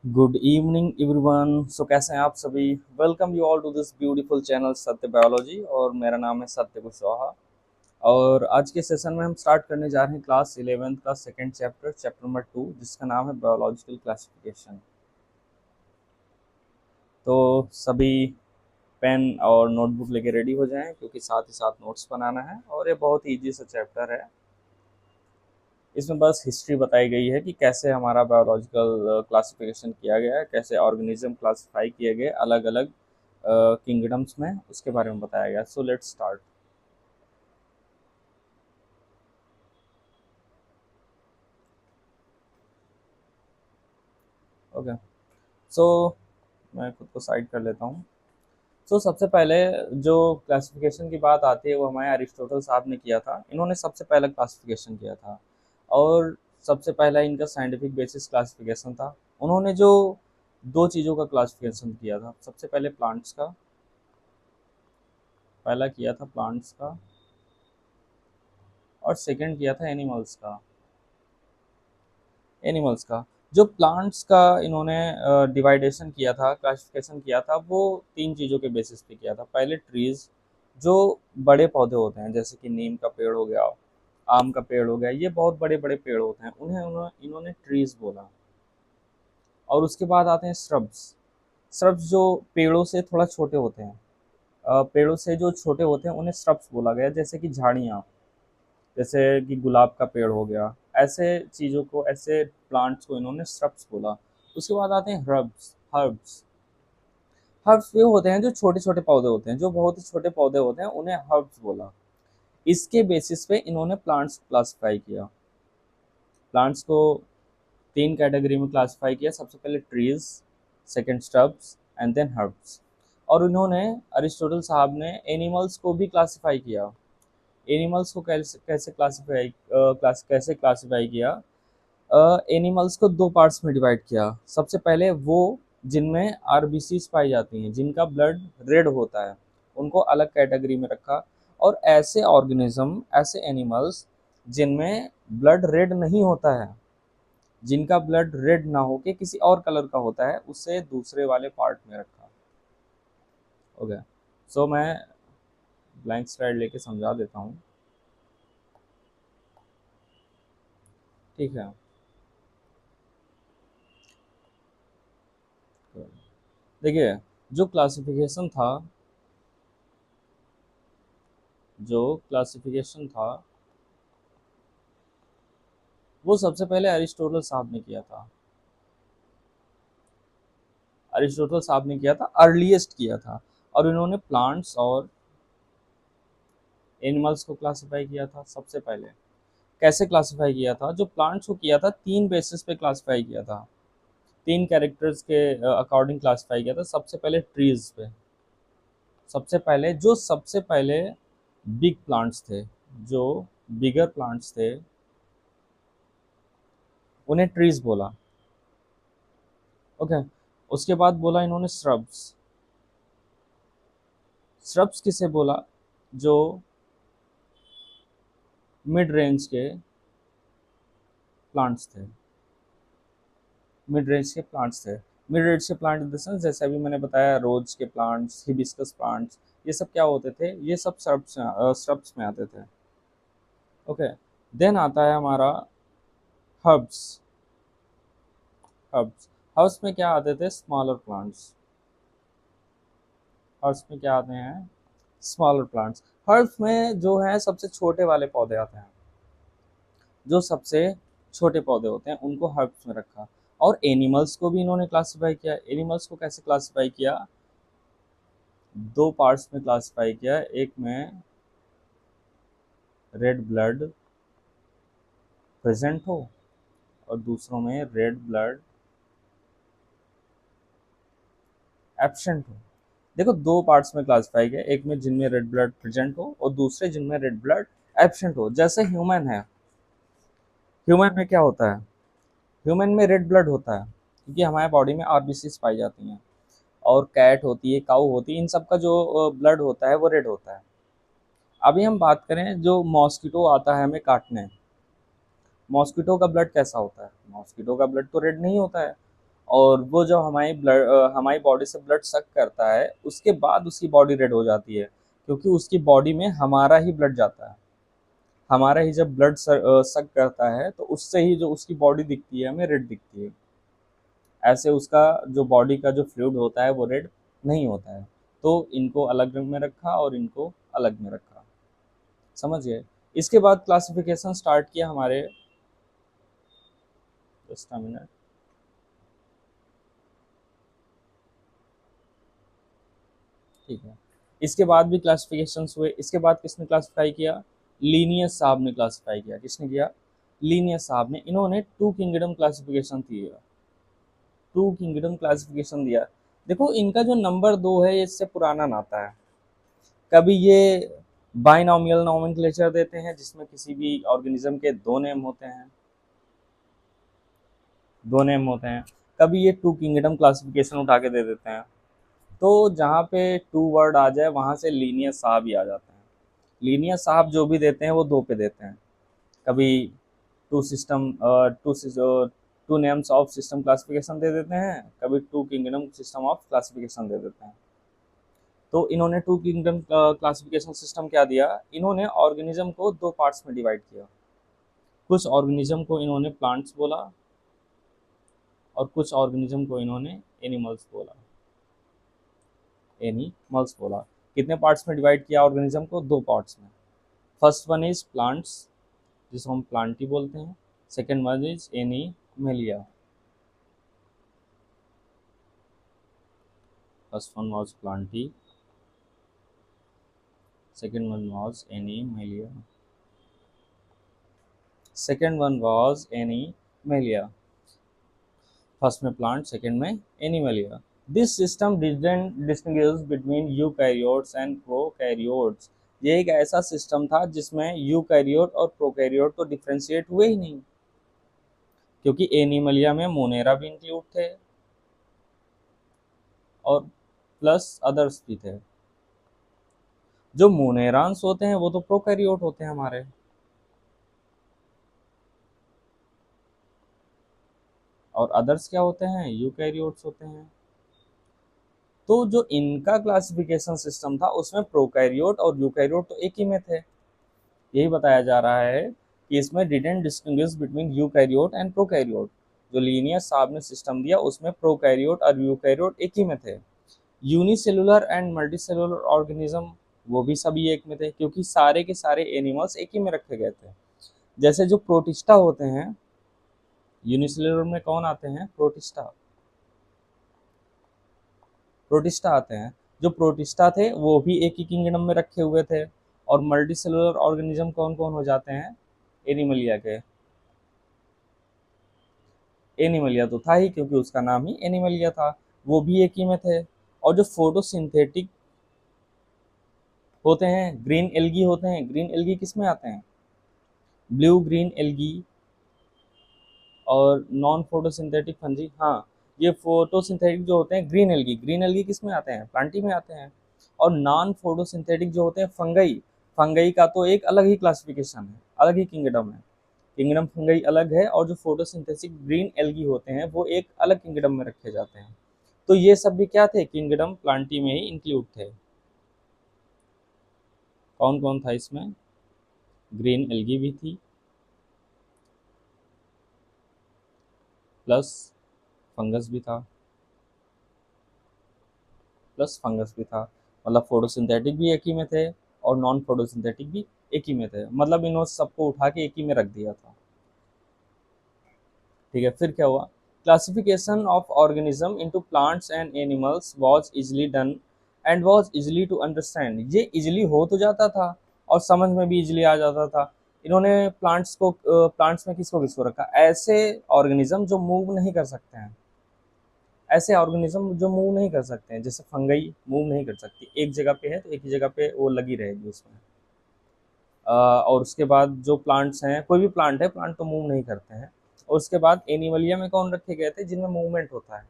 Good evening everyone. सो कैसे हैं आप सभी? Welcome you all to this beautiful channel Satya biology, और मेरा नाम है सत्य कुशवाहा। और आज के सेशन में हम स्टार्ट करने जा रहे हैं क्लास 11th का सेकंड चैप्टर, चैप्टर नंबर 2, जिसका नाम है बायोलॉजिकल क्लासिफिकेशन। तो सभी पेन और नोटबुक लेके रेडी हो जाएं, क्योंकि साथ ही साथ नोट्स बनाना है। और ये बहुत ही ईजी सा चैप्टर है। इसमें बस हिस्ट्री बताई गई है कि कैसे हमारा बायोलॉजिकल क्लासिफिकेशन किया गया है, कैसे ऑर्गेनिज्म क्लासिफाई किए गए अलग अलग किंगडम्स में, उसके बारे में बताया गया। So let's start. ओके। सो मैं खुद को साइड कर लेता हूँ। सो सबसे पहले जो क्लासिफिकेशन की बात आती है वो हमारे अरिस्टोटल साहब ने किया था। इन्होंने सबसे पहला क्लासिफिकेशन किया था, और सबसे पहला इनका साइंटिफिक बेसिस क्लासिफिकेशन था। उन्होंने जो दो चीज़ों का क्लासिफिकेशन किया था, सबसे पहले प्लांट्स का, पहला किया था प्लांट्स का, और सेकंड किया था एनिमल्स का। एनिमल्स का जो प्लांट्स का इन्होंने डिवाइडेशन किया था, क्लासिफिकेशन किया था, वो तीन चीज़ों के बेसिस पे किया था। पहले ट्रीज, जो बड़े पौधे होते हैं, जैसे कि नीम का पेड़ हो गया, आम का पेड़ हो गया, ये बहुत बड़े बड़े पेड़ होते हैं, उन्हें इन्होंने ट्रीज बोला। और उसके बाद आते हैं श्रब्स। श्रब्स जो पेड़ों से थोड़ा छोटे होते हैं, पेड़ों से जो छोटे होते हैं उन्हें श्रब्स बोला गया, जैसे कि झाड़ियाँ, जैसे कि गुलाब का पेड़ हो गया। ऐसे चीज़ों को, ऐसे प्लांट्स को इन्होंने श्रब्स बोला। उसके बाद आते हैं हर्ब्स। हर्ब्स हर्ब्स वे होते हैं जो छोटे छोटे पौधे होते हैं, जो बहुत ही छोटे पौधे होते हैं, उन्हें हर्ब्स बोला। इसके बेसिस पे इन्होंने प्लांट्स क्लासिफाई किया। प्लांट्स को तीन कैटेगरी में क्लासिफाई किया। सबसे पहले trees, second shrubs, and then herbs. और इन्होंने, अरिस्टोटल साहब ने, एनिमल्स को भी क्लासिफाई किया। एनिमल्स को कैसे कैसे क्लासिफाई कैसे क्लासिफाई किया? एनिमल्स को दो पार्ट्स में डिवाइड किया। सबसे पहले वो जिनमें आरबीसीज पाई जाती हैं, जिनका ब्लड रेड होता है, उनको अलग कैटेगरी में रखा। और ऐसे ऑर्गेनिज्म, ऐसे एनिमल्स जिनमें ब्लड रेड नहीं होता है, जिनका ब्लड रेड ना हो के किसी और कलर का होता है, उसे दूसरे वाले पार्ट में रखा। ओके। सो मैं ब्लैंक स्लाइड लेके समझा देता हूँ। ठीक है। देखिए, जो क्लासिफिकेशन था जो क्लासिफिकेशन था वो सबसे पहले अरिस्टोटल साहब ने किया था। अरिस्टोटल साहब ने किया था, अर्लीस्ट किया था। और इन्होंने प्लांट्स और एनिमल्स को क्लासिफाई किया था सबसे पहले। कैसे क्लासिफाई किया था? जो प्लांट्स को किया था, तीन बेसिस पे क्लासिफाई किया था, तीन कैरेक्टर्स के अकॉर्डिंग क्लासिफाई किया था। सबसे पहले ट्रीज पे, सबसे पहले बिग प्लांट्स थे, जो बिगर प्लांट्स थे, उन्हें ट्रीज बोला। ओके। उसके बाद बोला इन्होंने श्रब्स। श्रब्स किसे बोला? जो मिड रेंज के प्लांट्स थे। मिड रेंज के प्लांट्स थे। मिड रेंज के प्लांट इन द सेंस, जैसे अभी मैंने बताया, रोज के प्लांट्स, हिबिस्कस प्लांट्स, ये सब क्या होते थे? ये सब श्रब्स में आते थे। ओके। देन आता है हमारा हर्ब्स। हर्ब्स हर्ब्स में क्या आते थे? Smaller plants. हर्ब्स में क्या आते हैं? Smaller plants. हर्ब्स में जो है सबसे छोटे वाले पौधे आते हैं, जो सबसे छोटे पौधे होते हैं, उनको हर्ब्स में रखा। और एनिमल्स को भी इन्होंने क्लासिफाई किया। एनिमल्स को कैसे क्लासिफाई किया? दो पार्ट्स में क्लासिफाई किया। एक में रेड ब्लड प्रेजेंट हो, और दूसरों में रेड ब्लड एब्सेंट हो। देखो, दो पार्ट्स में क्लासिफाई किया, एक में जिनमें रेड ब्लड प्रेजेंट हो, और दूसरे जिनमें रेड ब्लड एब्सेंट हो। जैसे ह्यूमन है, ह्यूमन में क्या होता है? ह्यूमन में रेड ब्लड होता है, क्योंकि हमारे बॉडी में आरबीसीज पाई जाती हैं। और कैट होती है, काऊ होती है, इन सब का जो ब्लड होता है वो रेड होता है। अभी हम बात करें, जो मॉस्किटो आता है हमें काटने, मॉस्किटो का ब्लड कैसा होता है? मॉस्किटो का ब्लड तो रेड नहीं होता है। और वो जब हमारी बॉडी से ब्लड सक करता है, उसके बाद उसकी बॉडी रेड हो जाती है, क्योंकि उसकी बॉडी में हमारा ही ब्लड जाता है। हमारा ही जब ब्लड सक करता है तो उससे ही जो उसकी बॉडी दिखती है, हमें रेड दिखती है। ऐसे उसका जो बॉडी का जो फ्लूइड होता है वो रेड नहीं होता है। तो इनको अलग रंग में रखा और इनको अलग में रखा। समझ गए? इसके बाद क्लासिफिकेशन स्टार्ट किया हमारे, जस्ट अ मिनट। ठीक है, इसके बाद भी क्लासिफिकेशंस हुए। इसके बाद किसने क्लासिफाई किया? लीनियस साहब ने क्लासिफाई किया। किसने किया? लीनियस साहब ने। इन्होंने टू किंगडम क्लासिफिकेशन दिया। टू किंगडम क्लासिफिकेशन दिया। देखो, इनका जो नंबर 2 है, ये इससे पुराना नाता है। कभी ये बाइनोमियल नोमेनक्लेचर देते हैं, जिसमें किसी भी ऑर्गेनिज्म के दो नेम होते हैं, दो नेम होते हैं। कभी ये टू किंगडम क्लासिफिकेशन उठा के दे देते हैं। तो जहाँ पे टू वर्ड आ जाए, वहाँ से लीनियस साहब ही आ जाते हैं। लीनियस साहब जो भी देते हैं वो दो पे देते हैं। कभी two system two two names of system classification दे देते हैं, कभी two kingdom system of classification दे देते हैं। तो इन्होंने टू किंगडम क्लासिफिकेशन सिस्टम क्या दिया? इन्होंने ऑर्गेनिज्म को दो पार्ट्स में डिवाइड किया। कुछ ऑर्गेनिज्म को इन्होंने प्लांट्स बोला और कुछ ऑर्गेनिज्म को इन्होंने एनिमल्स बोला। एनिमल्स बोला। कितने पार्ट्स में डिवाइड किया ऑर्गेनिज्म को? दो पार्ट्स में। फर्स्ट वन इज प्लांट्स, जिसको हम प्लांटी बोलते हैं। Second one is animalia. First one was Plantae, second one was animalia. Second one was animalia. First में प्लांट, सेकेंड में Animalia. This system didn't distinguish between eukaryotes and prokaryotes. ये एक ऐसा system था जिसमें यूकैरियोट और प्रोकैरियोट तो differentiate हुए ही नहीं, क्योंकि एनिमलिया में मोनेरा भी इंक्लूड थे और प्लस अदर्स भी थे। जो मोनेरांस होते हैं वो तो प्रोकैरियोट होते हैं हमारे, और अदर्स क्या होते हैं? यूकैरियोट्स होते हैं। तो जो इनका क्लासिफिकेशन सिस्टम था, उसमें प्रोकैरियोट और यूकैरियोट तो एक ही में थे। यही बताया जा रहा है कि इसमें didn't distinguish between eukaryote and prokaryote. जो लीनियस साहब ने सिस्टम दिया, उसमें प्रोकैरियोट और यूकैरियोट एक ही में थे। यूनिसेलुलर एंड मल्टीसेलुलर ऑर्गेनिज्म, वो भी सभी एक में थे, क्योंकि सारे के सारे एनिमल्स एक ही में रखे गए थे। जैसे जो प्रोटिस्टा होते हैं, यूनिसेलुलर में कौन आते हैं? प्रोटिस्टा। प्रोटिस्टा आते हैं। जो प्रोटिस्टा थे वो भी एक ही किंगडम में रखे हुए थे। और मल्टी सेलुलर ऑर्गेनिज्म कौन कौन हो जाते हैं? एनिमलिया के। एनिमलिया तो था ही, क्योंकि उसका नाम ही एनिमलिया था। वो भी एक ही में थे। और जो फोटोसिंथेटिक होते हैं, ग्रीन एल्गी होते हैं। ग्रीन एल्गी किस में आते हैं? ब्लू ग्रीन एल्गी और नॉन फोटोसिंथेटिक फंजी। हाँ, ये फोटोसिंथेटिक जो होते हैं ग्रीन एल्गी, ग्रीन एल्गी किस में आते हैं? प्लांटी में आते हैं। और नॉन फोटोसिंथेटिक जो होते हैं फंगई, फंगई का तो एक अलग ही क्लासिफिकेशन है, अलग ही किंगडम है। किंगडम फंगई अलग है, और जो फोटोसिंथेटिक ग्रीन एल्गी होते हैं वो एक अलग किंगडम में रखे जाते हैं। तो ये सब भी क्या थे? किंगडम प्लांटी में ही इंक्लूड थे। कौन कौन था इसमें? ग्रीन एल्गी भी थी, प्लस फंगस भी था, प्लस फंगस भी था। मतलब फोटोसिंथेटिक भी एक ही में थे और नॉन फोटोसिंथेटिक भी एक ही में थे। मतलब इन्होंने सबको उठा के एक ही में रख दिया था। ठीक है, फिर क्या हुआ? Classification of organism into plants and animals was easily done and was easily to understand. ये इजीली हो तो जाता था और समझ में भी इजीली आ जाता था। इन्होंने प्लांट्स में किसको किसको रखा? ऐसे ऑर्गेनिज्म जो मूव नहीं कर सकते हैं। ऐसे ऑर्गेनिज्म जो मूव नहीं कर सकते हैं, जैसे फंगई मूव नहीं कर सकती, एक जगह पे है तो एक ही जगह पे वो लगी रहेगी उसमें। और उसके बाद जो प्लांट्स हैं, कोई भी प्लांट है, प्लांट तो मूव नहीं करते हैं। और उसके बाद एनिमलिया में कौन रखे गए थे? जिनमें मूवमेंट होता है।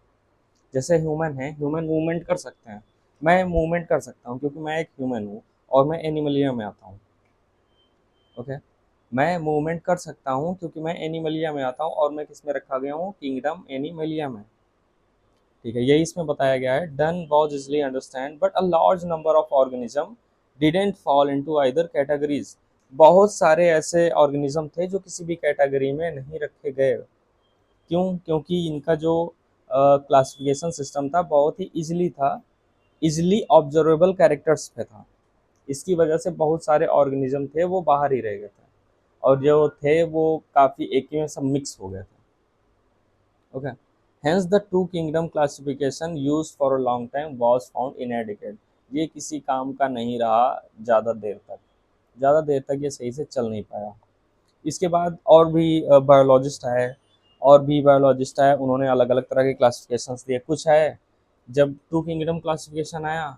जैसे ह्यूमन है, ह्यूमन मूवमेंट कर सकते हैं। मैं मूवमेंट कर सकता हूँ क्योंकि मैं एक ह्यूमन हूँ और मैं एनिमलिया में आता हूँ। ओके, मैं मूवमेंट कर सकता हूँ क्योंकि मैं एनिमलिया में आता हूँ और मैं किस में रखा गया हूँ? किंगडम एनिमलिया में। ठीक है, यही इसमें बताया गया है। Done was easily understand but a large number of organism didn't fall into either categories. बहुत सारे ऐसे ऑर्गेनिज्म थे जो किसी भी कैटेगरी में नहीं रखे गए। क्यों? क्योंकि इनका जो क्लासिफिकेशन सिस्टम था बहुत ही इजीली था, इजीली ऑब्जर्वेबल कैरेक्टर्स पे था। इसकी वजह से बहुत सारे ऑर्गेनिज्म थे वो बाहर ही रह गए थे, और जो थे वो काफ़ी एक ही में सब मिक्स हो गए थे। Okay, hence the two kingdom classification used for a long time was found inadequate। ये किसी काम का नहीं रहा ज़्यादा देर तक, ज़्यादा देर तक ये सही से चल नहीं पाया। इसके बाद और भी बायोलॉजिस्ट आए, और भी बायोलॉजिस्ट आए, उन्होंने अलग अलग तरह के क्लासिफिकेशंस दिए। कुछ है, जब टू किंगडम क्लासिफिकेशन आया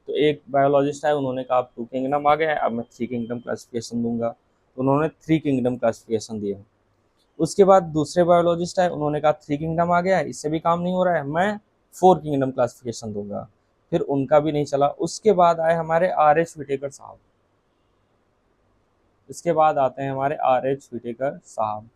तो एक बायोलॉजिस्ट आए, उन्होंने कहा अब टू किंगडम आ गया है, अब मैं थ्री किंगडम क्लासिफिकेशन दूंगा, तो उन्होंने थ्री किंगडम क्लासिफिकेशन दिया। उसके बाद दूसरे बायोलॉजिस्ट आए, उन्होंने कहा थ्री किंगडम आ गया है, इससे भी काम नहीं हो रहा है, मैं फोर किंगडम क्लासिफिकेशन दूंगा। फिर उनका भी नहीं चला। उसके बाद आए हमारे आर एच विटेकर साहब। इसके बाद आते हैं हमारे आर एच विटेकर साहब।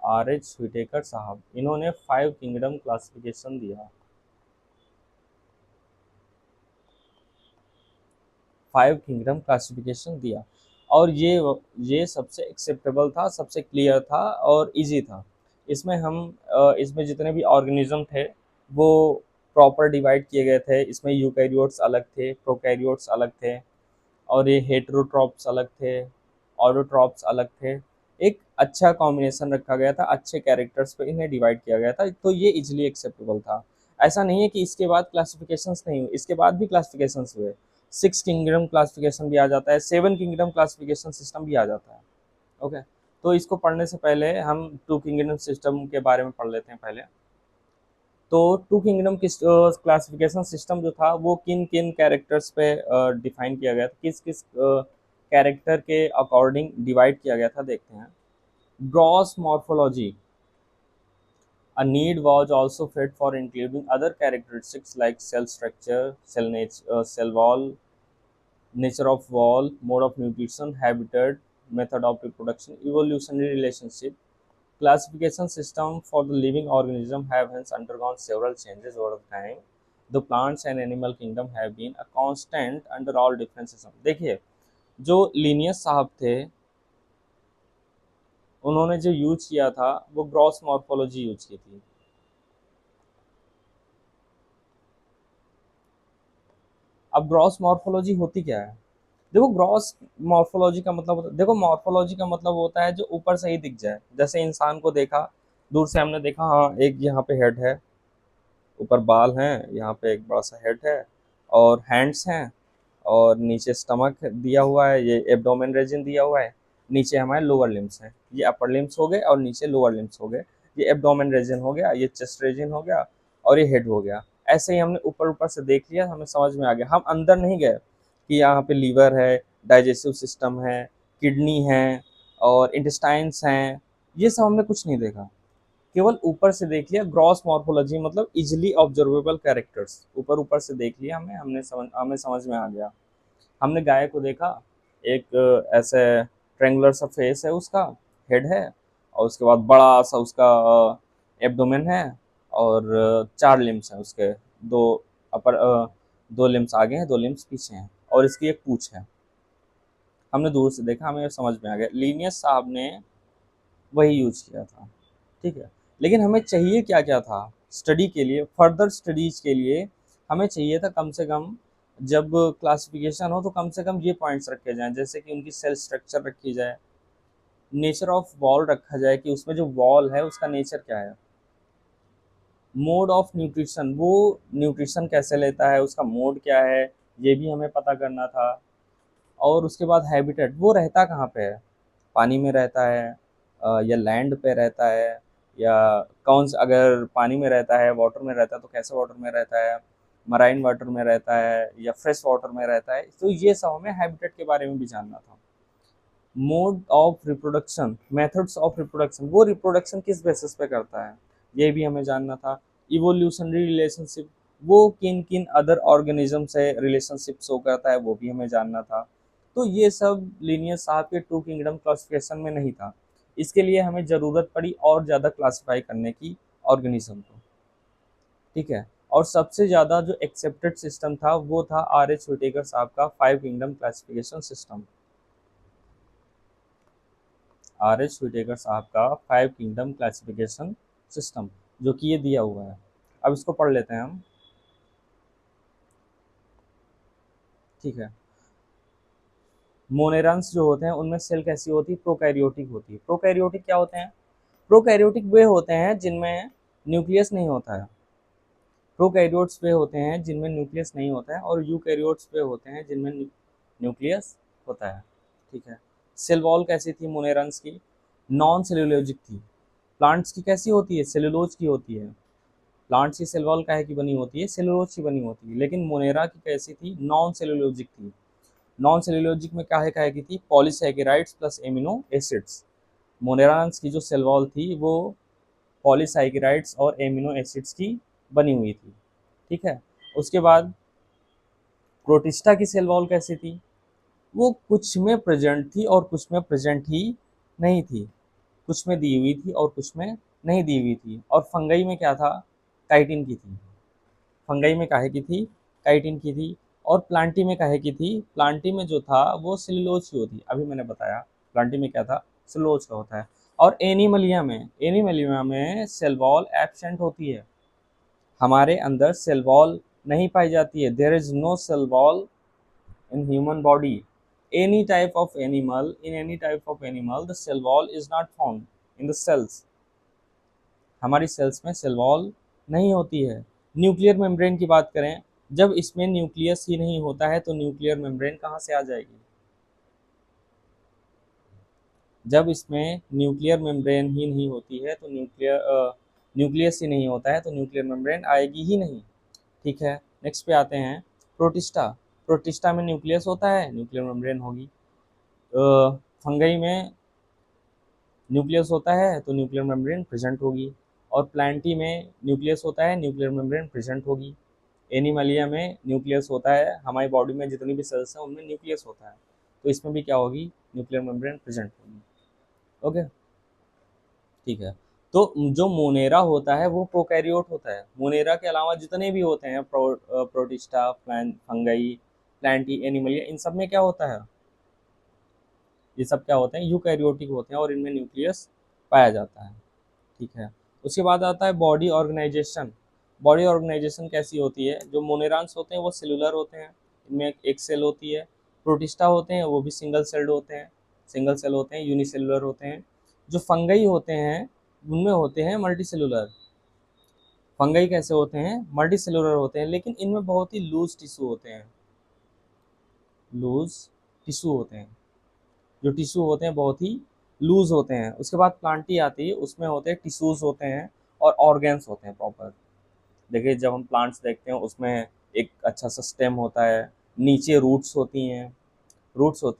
आर एच विटेकर साहब, इन्होंने फाइव किंगडम क्लासिफिकेशन दिया। फाइव किंगडम क्लासिफिकेशन दिया, और ये सबसे एक्सेप्टेबल था, सबसे क्लियर था और इजी था। इसमें हम इसमें जितने भी ऑर्गेनिज्म थे वो प्रॉपर डिवाइड किए गए थे। इसमें यूकैरियोट्स अलग थे, प्रोकैरियोट्स अलग थे, और ये हेटेरोट्रॉप्स अलग थे, ऑटोट्रॉप्स अलग थे। एक अच्छा कॉम्बिनेशन रखा गया था, अच्छे कैरेक्टर्स पे इन्हें डिवाइड किया गया था, तो ये इजीली एक्सेप्टेबल था। ऐसा नहीं है कि इसके बाद क्लासिफिकेशंस नहीं हुए, इसके बाद भी क्लासिफिकेशंस हुए। सिक्स किंगडम क्लासिफिकेशन भी आ जाता है, सेवन किंगडम क्लासिफिकेशन सिस्टम भी आ जाता है। ओके, तो इसको पढ़ने से पहले हम टू किंगडम सिस्टम के बारे में पढ़ लेते हैं पहले। तो टू किंगडम किस क्लासिफिकेशन सिस्टम जो था वो किन किन कैरेक्टर्स पे डिफाइन किया गया था, किस किस कैरेक्टर के अकॉर्डिंग डिवाइड किया गया था, देखते हैं। Gross morphology, a need was also fed for including other characteristics like cell structure, cell wall, nature of wall, mode of nutrition, habitat, method of reproduction, evolutionary relationship. Classification system for the living organism have hence undergone several changes over time. The plants and animal kingdom have been a constant under all different systems। देखिए, जो Linnaeus साहब थे, उन्होंने जो use किया था वो gross morphology use की थी। अब ग्रॉस मॉर्फोलॉजी होती क्या है? देखो, ग्रॉस मॉर्फोलॉजी का मतलब, देखो मॉर्फोलॉजी का मतलब होता है जो ऊपर से ही दिख जाए। जैसे इंसान को देखा, दूर से हमने देखा, हाँ एक यहाँ पे हेड है, ऊपर बाल हैं, यहाँ पे एक बड़ा सा हेड है, और हैंड्स हैं, और नीचे स्टमक दिया हुआ है, ये एब्डोमेन रीजन दिया हुआ है, नीचे हमारे लोअर लिम्स हैं, ये अपर लिम्स हो गए और नीचे लोअर लिम्स हो गए। ये एब्डोमेन रीजन हो गया, ये चेस्ट रीजन हो गया, और ये हेड हो गया। ऐसे ही हमने ऊपर ऊपर से देख लिया, हमें समझ में आ गया। हम अंदर नहीं गए कि यहाँ पे लीवर है, डाइजेस्टिव सिस्टम है, किडनी है, और इंटेस्टाइन्स हैं, ये सब हमने कुछ नहीं देखा, केवल ऊपर से देख लिया। ग्रॉस मॉर्फोलॉजी मतलब इजिली ऑब्जर्वेबल कैरेक्टर्स, ऊपर ऊपर से देख लिया, हमें समझ में आ गया। हमने गाय को देखा, एक ऐसे ट्रेंगुलर सा फेस है उसका, हेड है, और उसके बाद बड़ा सा उसका एब्डोमेन है, और चार लिम्स हैं उसके, दो अपर, दो लिम्स आगे हैं, दो लिम्स पीछे हैं, और इसकी एक पूंछ है। हमने दूर से देखा, हमें समझ में आ गया। लीनियस साहब ने वही यूज किया था, ठीक है। लेकिन हमें चाहिए क्या क्या था स्टडी के लिए, फर्दर स्टडीज के लिए हमें चाहिए था कम से कम, जब क्लासिफिकेशन हो तो कम से कम ये पॉइंट्स रखे जाएं, जैसे कि उनकी सेल स्ट्रक्चर रखी जाए, नेचर ऑफ वॉल रखा जाए कि उसमें जो वॉल है उसका नेचर क्या है, मोड ऑफ न्यूट्रिशन, वो न्यूट्रिशन कैसे लेता है, उसका मोड क्या है, ये भी हमें पता करना था। और उसके बाद हैबिटेट, वो रहता कहाँ पे है, पानी में रहता है या लैंड पे रहता है, या कौन सा, अगर पानी में रहता है, वाटर में रहता है, तो कैसे वाटर में रहता है, मराइन वाटर में रहता है या फ्रेश वाटर में रहता है, तो ये सब हमें हैबिटेट के बारे में भी जानना था। Mode of reproduction, methods of reproduction, वो रिप्रोडक्शन किस बेसिस पे करता है, ये भी हमें जानना था। इवोल्यूशनरी रिलेशनशिप, वो किन किन अदर ऑर्गेनिज्म से रिलेशनशिप शो करता है, वो भी हमें जानना था। तो ये सब लीनियर साहब के टू किंगडम क्लासिफिकेशन में नहीं था। इसके लिए हमें ज़रूरत पड़ी और ज़्यादा क्लासिफाई करने की ऑर्गेनिज्म को, ठीक है। और सबसे ज़्यादा जो एक्सेप्टेड सिस्टम था वो था आर.एच. व्हिटेकर साहब का 5 kingdom classification system. R H. Whittaker साहब का 5 किंगडम क्लासिफिकेशन सिस्टम, जो कि ये दिया हुआ है। अब इसको पढ़ लेते हैं हम, ठीक है। मोनेरंस जो होते हैं उनमें सेल कैसी होती है? प्रोकैरियोटिक होती है। प्रोकैरियोटिक क्या होते हैं? प्रोकैरियोटिक वे होते हैं जिनमें न्यूक्लियस नहीं होता है। प्रोकैरियोट्स वे होते हैं जिनमें न्यूक्लियस नहीं होता है, और यूकैरियोट्स वे होते हैं जिनमें न्यूक्लियस होता है, ठीक है। सेल वॉल कैसी थी मोनेरंस की? नॉन सेलुलोजिक थी। प्लांट्स की कैसी होती है? सेलुलोज की होती है। प्लांट्स की सेल वॉल काहे की बनी होती है? सेलुलोज की बनी होती है। लेकिन मोनेरा की कैसी थी? नॉन सेलुलोजिक थी। नॉन सेलुलोजिक में काहे काहे की थी? Polysaccharides plus amino acids. Monerans की जो सेल वॉल थी वो पॉलीसैकेराइड्स और एमिनो एसिड्स की बनी हुई थी, ठीक है। उसके बाद प्रोटिस्टा की सेल वॉल कैसी थी? वो कुछ में प्रेजेंट थी और कुछ में प्रेजेंट ही नहीं थी। कुछ में दी हुई थी और कुछ में नहीं दी हुई थी। और फंगई में क्या था? काइटिन की थी। फंगई में काहे की थी? काइटिन की थी। और प्लांटी में काहे की थी? प्लांटी में जो था वो सेलुलोज की होती। अभी मैंने बताया प्लांटी में क्या था? सेलुलोज का होता है। और एनिमलिया में सेल वॉल एब्सेंट होती है। हमारे अंदर सेल वॉल नहीं पाई जाती है। There is no cell wall in human body. In any type of animal the cell wall is not found in the cells. हमारी सेल्स में सेल वॉल नहीं होती है। न्यूक्लियर मेम्ब्रेन की बात करें, जब इसमें न्यूक्लियस ही नहीं होता है तो न्यूक्लियर मेम्ब्रेन कहाँ से आ जाएगी? जब इसमें न्यूक्लियर मेम्ब्रेन ही नहीं होती है तो न्यूक्लियस ही नहीं होता है तो न्यूक्लियर मेम्ब्रेन आएगी ही नहीं, ठीक है। नेक्स्ट पे आते हैं, प्रोटिस्टा। प्रोटिस्टा में न्यूक्लियस होता है, न्यूक्लियर मेम्ब्रेन होगी। फंगई में न्यूक्लियस होता है तो न्यूक्लियर मेम्ब्रेन प्रेजेंट होगी। और प्लांटी में न्यूक्लियस होता है, न्यूक्लियर मेम्ब्रेन प्रेजेंट होगी। एनिमलिया में न्यूक्लियस होता है, हमारी बॉडी में जितनी भी सेल्स हैं उनमें न्यूक्लियस होता है, तो इसमें भी क्या होगी? न्यूक्लियर मेम्ब्रेन प्रेजेंट होगी, ओके, ठीक है। तो जो मोनेरा होता है वो प्रोकैरियोट होता है। मोनेरा के अलावा जितने भी होते हैं प्रोटिस्टा, फंगई, प्लांटी, एनिमलिया, इन सब में क्या होता है? ये सब क्या होते हैं? यूकैरियोटिक होते हैं और इनमें न्यूक्लियस पाया जाता है, ठीक है। उसके बाद आता है बॉडी ऑर्गेनाइजेशन। बॉडी ऑर्गेनाइजेशन कैसी होती है? जो मोनेरांस होते हैं वो सेलुलर होते हैं, इनमें एक सेल होती है। प्रोटिस्टा होते हैं वो भी सिंगल सेल्ड होते हैं, सिंगल सेल होते हैं, यूनिसेलुलर होते हैं। जो फंगई होते हैं उनमें होते हैं मल्टी सेलुलर। फंगई कैसे होते हैं? मल्टी सेलुलर होते हैं, लेकिन इनमें बहुत ही लूज टिश्यू होते हैं, लूज टिश्यू होते हैं। जो टिश्यू होते हैं बहुत ही लूज होते हैं। उसके बाद प्लांटी आती है, उसमें होते हैं टिश्यूज होते हैं और ऑर्गेन्स होते हैं प्रॉपर। देखिए जब हम प्लांट्स देखते हैं उसमें एक अच्छा सा स्टेम होता है, नीचे रूट्स होती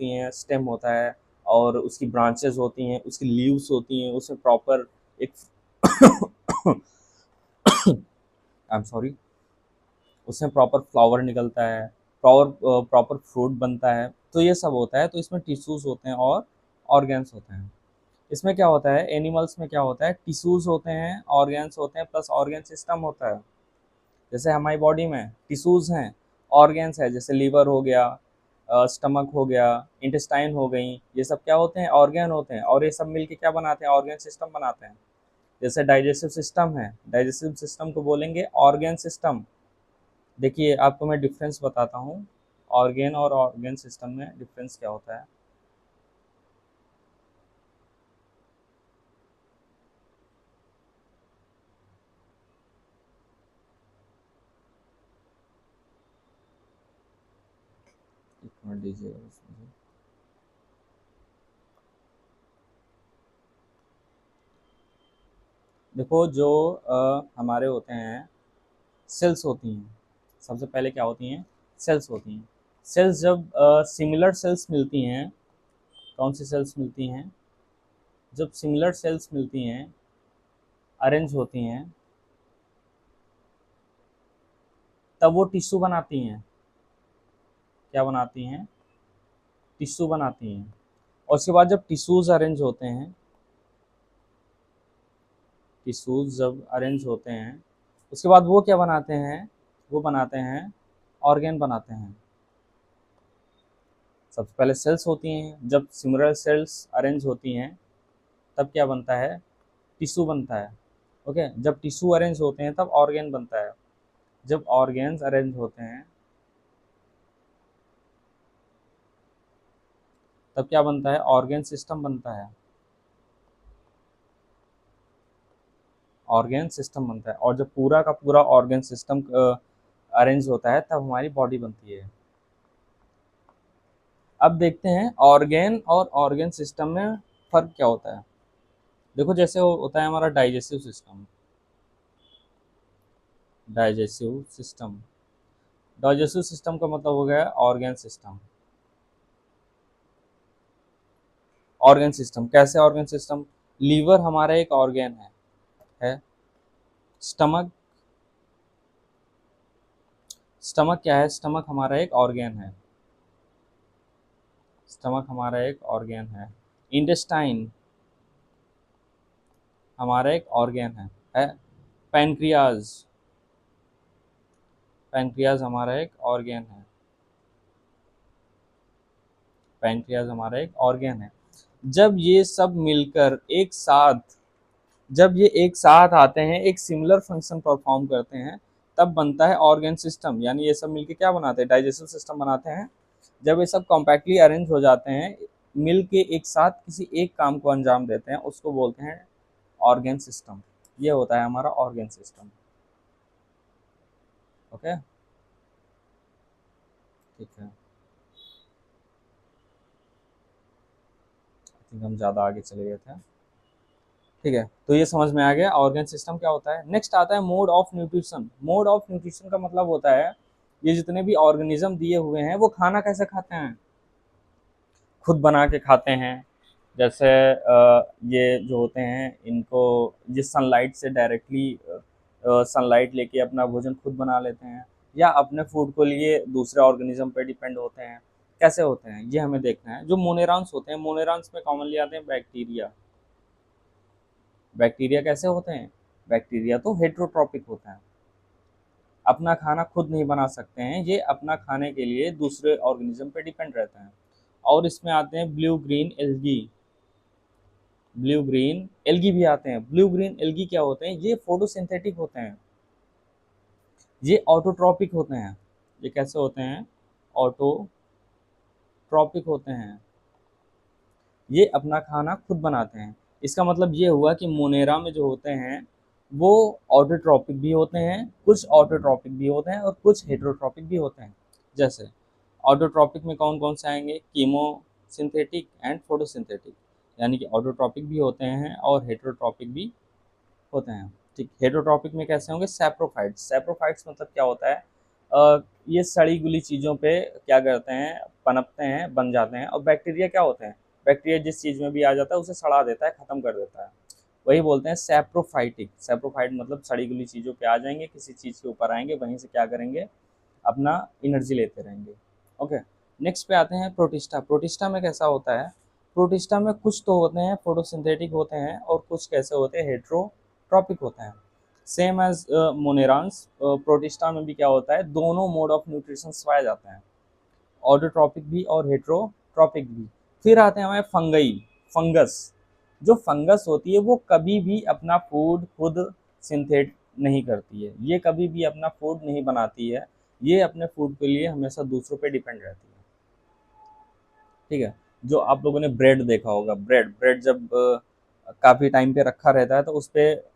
हैं, स्टेम होता है, और उसकी ब्रांचेस होती हैं, उसकी लीव्स होती हैं, उसमें प्रॉपर एक आई एम सॉरी, उसमें प्रॉपर फ्लावर निकलता है, प्रॉपर फ्रूट बनता है, तो ये सब होता है। तो इसमें टिश्यूज होते हैं और ऑर्गेन्स होते हैं। इसमें क्या होता है? एनिमल्स में क्या होता है? टिश्यूज होते हैं, ऑर्गेन्स होते हैं, प्लस ऑर्गेन सिस्टम होता है। जैसे हमारी बॉडी में टिश्यूज हैं, ऑर्गेन्स है, जैसे लीवर हो गया, स्टमक हो गया, इंटेस्टाइन हो गई, ये सब क्या होते हैं? ऑर्गेन होते हैं। और ये सब मिलके क्या बनाते हैं? ऑर्गेन सिस्टम बनाते हैं। जैसे डाइजेस्टिव सिस्टम है, डाइजेस्टिव सिस्टम को बोलेंगे ऑर्गेन सिस्टम। देखिए आपको मैं डिफरेंस बताता हूँ, ऑर्गेन और ऑर्गेन सिस्टम में डिफरेंस क्या होता है। एक मिनट दीजिएगा उसमें। देखो जो हमारे होते हैं, सेल्स होती हैं, सबसे पहले क्या होती हैं? सेल्स होती हैं। सेल्स जब सिमिलर सेल्स मिलती हैं, कौन सी सेल्स मिलती हैं? जब सिमिलर सेल्स मिलती हैं, अरेंज होती हैं, तब वो टिश्यू बनाती हैं। क्या बनाती हैं? टिश्यू बनाती हैं। और उसके बाद जब टिश्यूज अरेंज होते हैं, टिश्यूज जब अरेंज होते हैं उसके बाद वो क्या बनाते हैं, वो बनाते हैं ऑर्गेन बनाते हैं। सबसे पहले सेल्स होती हैं, जब सिमिलर सेल्स अरेंज होती हैं तब क्या बनता है, टिश्यू बनता है। ओके, जब टिश्यू अरेंज होते हैं तब ऑर्गेन बनता है। जब ऑर्गेन्स अरेंज होते हैं तब क्या बनता है, ऑर्गेन सिस्टम बनता है। ऑर्गेन सिस्टम बनता है, और जब पूरा का पूरा ऑर्गेन सिस्टम अरेंज होता है तब हमारी बॉडी बनती है। अब देखते हैं ऑर्गेन और ऑर्गेन सिस्टम में फ़र्क क्या होता है। देखो जैसे होता है हमारा digestive system. Digestive system, digestive system का मतलब हो गया ऑर्गेन सिस्टम। ऑर्गेन सिस्टम कैसे, ऑर्गेन सिस्टम, लीवर हमारा एक ऑर्गेन है। स्टमक, स्टमक क्या है, स्टमक हमारा एक ऑर्गेन है। स्टमक हमारा एक ऑर्गेन है। इंटेस्टाइन हमारा एक ऑर्गेन है। पैनक्रियाज, पैनक्रियाज हमारा एक ऑर्गेन है। पैनक्रियाज हमारा एक ऑर्गेन है। जब ये सब मिलकर एक साथ, जब ये एक साथ आते हैं, एक सिमिलर फंक्शन परफॉर्म करते हैं, तब बनता है ऑर्गेन सिस्टम। यानी ये सब मिलके क्या बनाते हैं, डाइजेस्टिव सिस्टम बनाते हैं। जब ये सब कॉम्पैक्टली अरेंज हो जाते हैं, मिल के एक साथ किसी एक काम को अंजाम देते हैं, उसको बोलते हैं ऑर्गेन सिस्टम। ये होता है हमारा ऑर्गेन सिस्टम। ओके, ठीक है। आई थिंक हम ज़्यादा आगे चले गए थे। ठीक है, तो ये समझ में आ गया ऑर्गेन सिस्टम क्या होता है। नेक्स्ट आता है mode of nutrition. Mode of nutrition का मतलब होता है ये जितने भी ऑर्गेनिज्म दिए हुए हैं वो खाना कैसे खाते हैं, खुद बना के खाते हैं। जैसे ये जो होते हैं इनको ये सनलाइट से डायरेक्टली सनलाइट लेके अपना भोजन खुद बना लेते हैं, या अपने फूड को लिए दूसरे ऑर्गेनिज्म पे डिपेंड होते हैं। कैसे होते हैं ये हमें देखना है। जो मोनेरॉन्स होते हैं, मोनेरॉन्स में कॉमनली आते हैं बैक्टीरिया। बैक्टीरिया कैसे होते हैं, बैक्टीरिया तो हेट्रोट्रॉपिक होते हैं, अपना खाना खुद नहीं बना सकते हैं, ये अपना खाने के लिए दूसरे ऑर्गेनिज्म पे डिपेंड रहते हैं। और इसमें आते हैं blue green algae. Blue green algae भी आते हैं। ब्लू ग्रीन एल्गी क्या होते हैं, ये फोटोसिंथेटिक होते हैं, ये ऑटोट्रॉपिक होते हैं। ये कैसे होते हैं, ऑटोट्रॉपिक होते हैं, ये अपना खाना खुद बनाते हैं। इसका मतलब ये हुआ कि मोनेरा में जो होते हैं वो ऑटोट्रॉपिक भी होते हैं, कुछ ऑटोट्रॉपिक भी होते हैं और कुछ हेटेरोट्रॉपिक भी होते हैं। जैसे ऑटोट्रॉपिक में कौन कौन से आएंगे, कीमोसिंथेटिक एंड फोटोसिंथेटिक। यानी कि ऑटोट्रॉपिक भी होते हैं और हेटेरोट्रॉपिक भी होते हैं। ठीक, हेटेरोट्रॉपिक में कैसे होंगे, सैप्रोफाइट्स। सैप्रोफाइट्स मतलब क्या होता है, ये सड़ी गली चीज़ों पे क्या करते हैं, पनपते हैं, बन जाते हैं। और बैक्टीरिया क्या होते हैं, बैक्टीरिया जिस चीज़ में भी आ जाता है उसे सड़ा देता है, ख़त्म कर देता है। वही बोलते हैं सैप्रोफाइटिक। सैप्रोफाइट मतलब सड़ी गली चीज़ों पे आ जाएंगे, किसी चीज़ के ऊपर आएंगे, वहीं से क्या करेंगे, अपना एनर्जी लेते रहेंगे। ओके, नेक्स्ट पे आते हैं प्रोटिस्टा। प्रोटिस्टा में कैसा होता है, प्रोटिस्टा में कुछ तो होते हैं फोटोसिंथेटिक होते हैं और कुछ कैसे होते हैं, हेट्रोट्रॉपिक होते हैं। सेम एज मोनेरांस, प्रोटिस्टा में भी क्या होता है, दोनों मोड ऑफ न्यूट्रिशन पाए जाते हैं, ऑटोट्रॉपिक भी और हेट्रोट्रॉपिक भी। फिर आते हैं हमारे फंगई, फंगस। जो फंगस होती है वो कभी भी अपना फूड खुद सिंथेट नहीं करती है, ये कभी भी अपना फूड नहीं बनाती है, ये अपने फूड के लिए हमेशा दूसरों पे डिपेंड रहती है। ठीक है, जो आप लोगों ने ब्रेड देखा होगा, ब्रेड ब्रेड जब काफ़ी टाइम पे रखा रहता है तो उस पर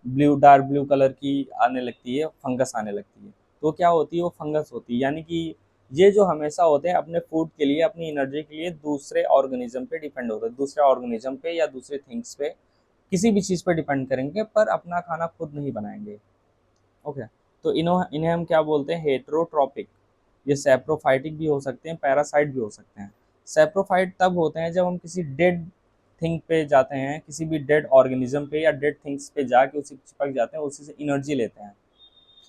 ब्लू, डार्क ब्लू कलर की आने लगती है, फंगस आने लगती है। तो क्या होती है, वो फंगस होती है। यानी कि ये जो हमेशा होते हैं अपने फूड के लिए, अपनी एनर्जी के लिए दूसरे ऑर्गेनिज्म पे डिपेंड होते हैं, दूसरे ऑर्गेनिज्म पे या दूसरे थिंग्स पे, किसी भी चीज़ पे डिपेंड करेंगे पर अपना खाना खुद नहीं बनाएंगे। ओके, तो इन्हें हम क्या बोलते हैं, हेट्रोट्रॉपिक। ये सैप्रोफाइटिक भी हो सकते हैं, पैरासाइट भी हो सकते हैं। सैप्रोफाइट तब होते हैं जब हम किसी डेड थिंग पे जाते हैं, किसी भी डेड ऑर्गेनिज्म पे या डेड थिंग्स पे जाके उसी चिपक जाते हैं, उसी से एनर्जी लेते हैं।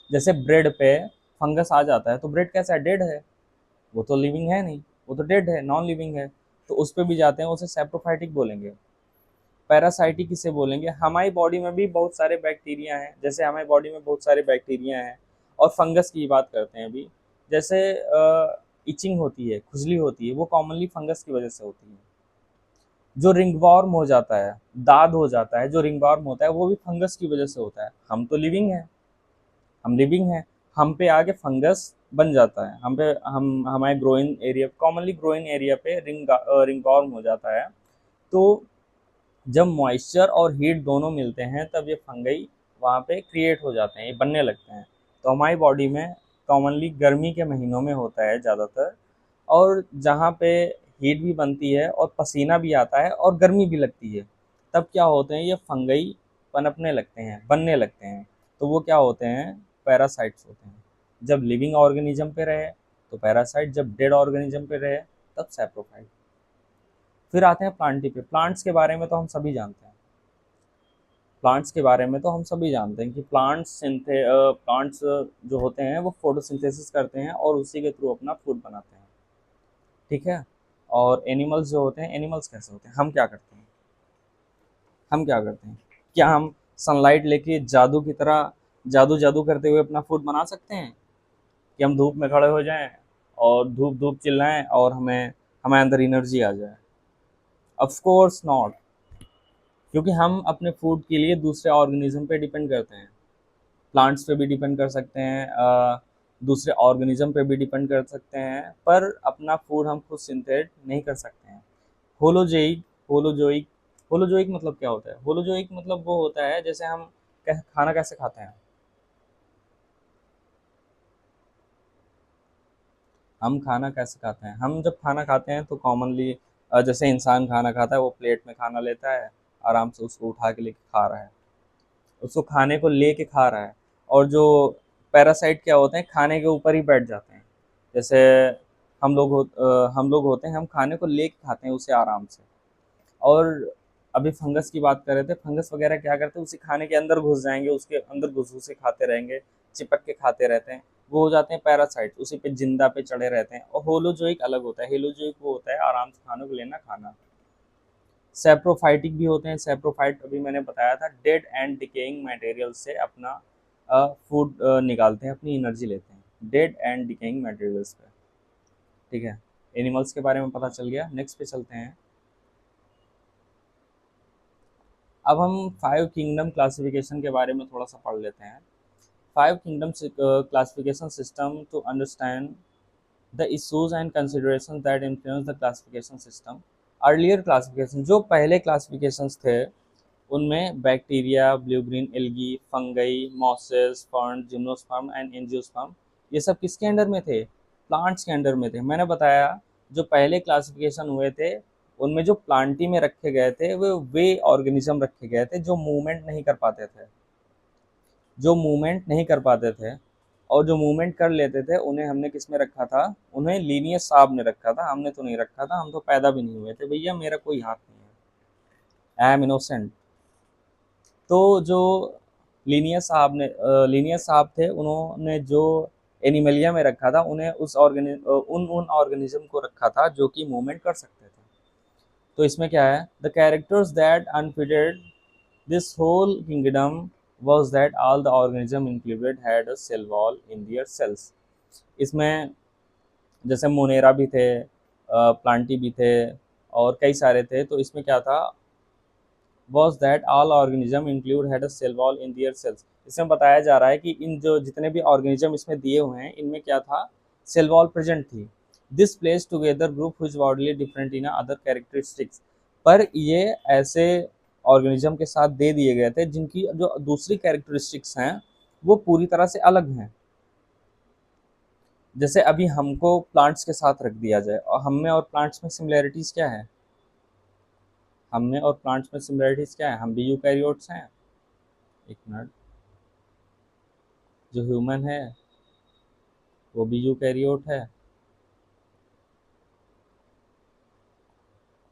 जैसे ब्रेड पे फंगस आ जाता है तो ब्रेड कैसा है, डेड है, वो तो लिविंग है नहीं, वो तो डेड है, नॉन लिविंग है। तो उस पर भी जाते हैं, उसे सैप्रोफाइटिक बोलेंगे। पैरासाइटिक किसे बोलेंगे, हमारी बॉडी में भी बहुत सारे बैक्टीरिया हैं, जैसे हमारी बॉडी में बहुत सारे बैक्टीरिया हैं। और फंगस की बात करते हैं अभी, जैसे इचिंग होती है, खुजली होती है, वो कॉमनली फंगस की वजह से होती है। जो रिंगवॉर्म हो जाता है, दाद हो जाता है, जो रिंगवॉर्म होता है वो भी फंगस की वजह से होता है। हम तो लिविंग है, हम लिविंग हैं, हम पे आके फंगस बन जाता है, हम पे हम हमारे growing area, commonly growing area पे रिंगवॉर्म हो जाता है। तो जब मॉइस्चर और हीट दोनों मिलते हैं तब ये फंगई वहाँ पे क्रिएट हो जाते हैं, ये बनने लगते हैं। तो हमारी बॉडी में कॉमनली गर्मी के महीनों में होता है ज़्यादातर, और जहाँ पे हीट भी बनती है और पसीना भी आता है और गर्मी भी लगती है, तब क्या होते हैं, ये फंगई पनपने लगते हैं, बनने लगते हैं। तो वो क्या होते हैं, पैरासाइट्स होते हैं। जब लिविंग ऑर्गेनिज्म पे रहे तो पैरासाइट, जब डेड ऑर्गेनिज्म पे रहे तब सैप्रोफाइट। फिर आते हैं प्लांटी पे। प्लांट्स के बारे में तो हम सभी जानते हैं, प्लांट्स के बारे में तो हम सभी जानते हैं कि प्लांट्स जो होते हैं वो फोटोसिंथेसिस करते हैं और उसी के थ्रू अपना फूड बनाते हैं, ठीक है। और एनिमल्स जो होते हैं, एनिमल्स कैसे होते हैं, हम क्या करते हैं, हम क्या करते हैं, क्या हम सनलाइट लेके जादू की तरह जादू जादू करते हुए अपना फूड बना सकते हैं, कि हम धूप में खड़े हो जाएं और धूप धूप चिल्लाएं और हमें हमारे अंदर एनर्जी आ जाए? ऑफ कोर्स नॉट, क्योंकि हम अपने फूड के लिए दूसरे ऑर्गेनिज्म पे डिपेंड करते हैं। प्लांट्स पे भी डिपेंड कर सकते हैं, दूसरे ऑर्गेनिज्म पे भी डिपेंड कर सकते हैं, पर अपना फूड हम खुद सिंथेट नहीं कर सकते हैं। होलोजोइक होलोजोइक होलोजोइक मतलब क्या होता है? होलोजोइक मतलब वो होता है, जैसे हम खाना कैसे खाते हैं, हम खाना कैसे खाते हैं, हम जब खाना खाते हैं तो कॉमनली जैसे इंसान खाना खाता है, वो प्लेट में खाना लेता है, आराम से उसको उठा के लेके खा रहा है, उसको खाने को लेके खा रहा है। और जो पैरासाइट क्या होते हैं, खाने के ऊपर ही बैठ जाते हैं। जैसे हम लोग होते हैं, हम खाने को लेके खाते हैं उसे आराम से। और अभी फंगस की बात कर रहे थे, फंगस वगैरह क्या करते हैं, उसी खाने के अंदर घुस जाएंगे, उसके अंदर घुस घुसे खाते रहेंगे, चिपक के खाते रहते हैं, वो हो जाते हैं पैरासाइट, उसी पे जिंदा पे चढ़े रहते हैं। और होलोजोइक अलग होता है, हेलोजोइक वो होता है आराम से खाने को लेना, खाना। सेप्रोफाइटिक भी होते हैं, सेप्रोफाइट अभी मैंने बताया था, डेड एंड डिकेइंग मटेरियल से अपना फूड निकालते हैं, अपनी एनर्जी लेते हैं डेड एंड डिकेइंग मटेरियल्स पे, ठीक है। एनिमल्स के बारे में पता चल गया, नेक्स्ट पे चलते हैं। अब हम फाइव किंगडम क्लासिफिकेशन के बारे में थोड़ा सा पढ़ लेते हैं। Five kingdom classification system to understand the issues and considerations that influence the classification system. Earlier classification, जो पहले क्लासिफिकेशंस थे, उनमें bacteria, blue green algae, fungi, mosses, fern, gymnosperm and angiosperm, ये सब किसके अंडर में थे? प्लांट्स के अंडर में थे। मैंने बताया जो पहले क्लासिफिकेशन हुए थे उनमें जो प्लांटी में रखे गए थे वो वे ऑर्गेनिज्म रखे गए थे जो मूवमेंट नहीं कर पाते थे, जो मूवमेंट नहीं कर पाते थे। और जो मूवमेंट कर लेते थे उन्हें हमने किस में रखा था? उन्हें लीनियस साहब ने रखा था, हमने तो नहीं रखा था, हम तो पैदा भी नहीं हुए थे भैया, मेरा कोई हाथ नहीं है, आई एम इनोसेंट। तो जो लीनियस साहब थे, उन्होंने जो एनिमलिया में रखा था उन्हें उन ऑर्गेनिज्म को रखा था जो कि मूवमेंट कर सकते थे। तो इसमें क्या है, the characters that unfitted this whole kingdom was that all the organism included had a cell wall in their cells। इसमें जैसे मोनेरा भी थे, प्लांटी भी थे, और कई सारे थे। तो इसमें क्या था, was that all organism include had a cell wall in their cells। इसमें बताया जा रहा है कि इन जो जितने भी ऑर्गेनिज्म इसमें दिए हुए हैं, इनमें क्या था, सेल वॉल प्रेजेंट थी। This place together group which widely different in other characteristics. पर ये ऐसे ऑर्गेनिज्म के साथ दे दिए गए थे जिनकी जो दूसरी कैरेक्टरिस्टिक्स हैं वो पूरी तरह से अलग हैं। जैसे अभी हमको प्लांट्स के साथ रख दिया जाए, और हम में और प्लांट्स में सिमिलैरिटीज क्या है, हम में और प्लांट्स में सिमिलैरिटीज क्या है, हम भी यूकैरियोट्स हैं। एक मिनट, जो ह्यूमन है वो भी यूकैरियोट है,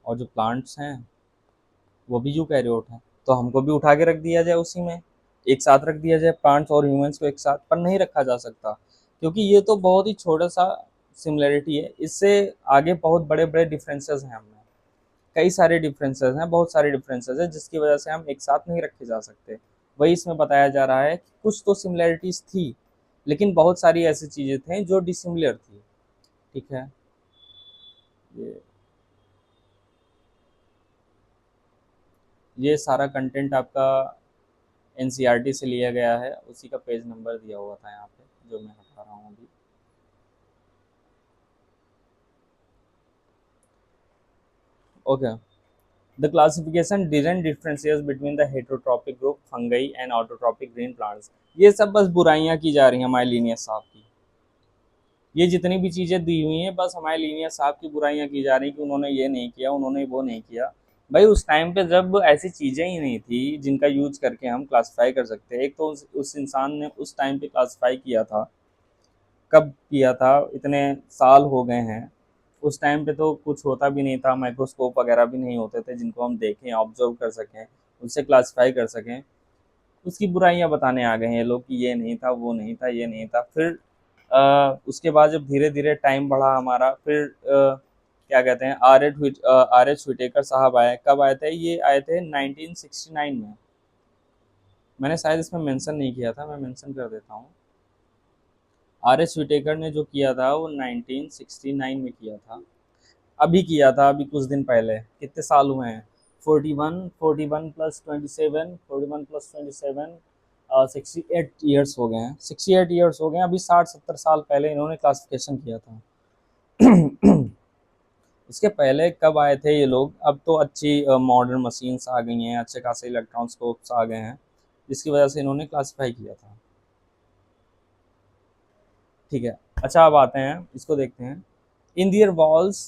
और जो प्लांट्स हैं वो भी यूकैरियोट हैं। तो हमको भी उठा के रख दिया जाए उसी में, एक साथ रख दिया जाए प्लांट्स और ह्यूमंस को एक साथ, पर नहीं रखा जा सकता, क्योंकि ये तो बहुत ही छोटा सा सिमिलैरिटी है, इससे आगे बहुत बड़े बड़े डिफरेंसेस हैं हमें। कई सारे डिफरेंसेस हैं, बहुत सारे डिफरेंसेस हैं, जिसकी वजह से हम एक साथ नहीं रखे जा सकते। वही इसमें बताया जा रहा है कि कुछ तो सिमिलैरिटीज थी, लेकिन बहुत सारी ऐसी चीजें थी जो डिसिमिलर थी। ठीक है, ये ये सारा कंटेंट आपका एनसीईआरटी से लिया गया है, उसी का पेज नंबर दिया हुआ था यहाँ पे जो मैं हटा रहा हूँ अभी। Okay, the classification didn't differentiate between the heterotrophic group fungi and autotrophic green plants. ये सब बस बुराइयां की जा रही हैं हमारे लीनियर साहब की। ये जितनी भी चीज़ें दी हुई हैं बस हमारे लीनियर साहब की बुराइयां की जा रही कि उन्होंने ये नहीं किया, उन्होंने वो नहीं किया। भाई उस टाइम पे जब ऐसी चीज़ें ही नहीं थी जिनका यूज करके हम क्लासिफाई कर सकते हैं। एक तो उस इंसान ने उस टाइम पे क्लासिफाई किया था, कब किया था, इतने साल हो गए हैं। उस टाइम पे तो कुछ होता भी नहीं था, माइक्रोस्कोप वगैरह भी नहीं होते थे जिनको हम देखें, ऑब्जर्व कर सकें, उससे क्लासिफाई कर सकें। उसकी बुराइयां बताने आ गए हैं ये लोग कि ये नहीं था, वो नहीं था, ये नहीं था। फिर उसके बाद जब धीरे धीरे टाइम बढ़ा हमारा, फिर क्या कहते हैं, आर एच व्हिटेकर साहब आए। कब आए थे? ये आए थे 1969 में। मैंने शायद इसमें मेंशन नहीं किया था, मैं मेंशन कर देता हूँ। आर एच व्हिटेकर ने जो किया था वो 1969 में किया था। अभी किया था, अभी कुछ दिन पहले। कितने साल हुए हैं? 41 प्लस 27, 41 प्लस 27, 68 ईयर्स हो गए हैं। 68 ईयर्स हो गए हैं। अभी 60-70 साल पहले इन्होंने क्लासिफिकेशन किया था। इसके पहले कब आए थे ये लोग? अब तो अच्छी मॉडर्न मशीन्स आ गई हैं, अच्छे खासे इलेक्ट्रॉनस्कोप्स आ गए हैं, जिसकी वजह से इन्होंने क्लासिफाई किया था। ठीक है, अच्छा अब आते हैं, इसको देखते हैं। In their walls,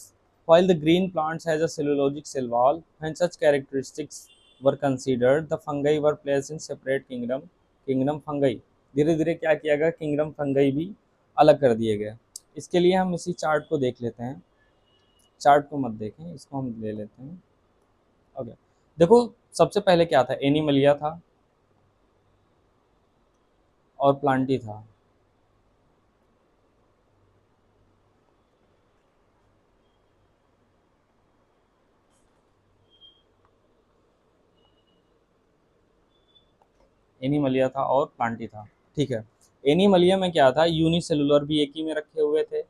while the green plants has a cellulosic cell wall, when such characteristics were considered, the fungi were placed in separate kingdom fungi। धीरे धीरे क्या किया गया, किंगडम फंगई भी अलग कर दिए गए। इसके लिए हम इसी चार्ट को देख लेते हैं। चार्ट को मत देखें, इसको हम ले लेते हैं। ओके, देखो, सबसे पहले क्या था? एनिमलिया था और प्लांटी था। एनिमलिया था और प्लांटी था। ठीक है, एनिमलिया में क्या था? यूनिसेलुलर भी एक ही में रखे हुए थे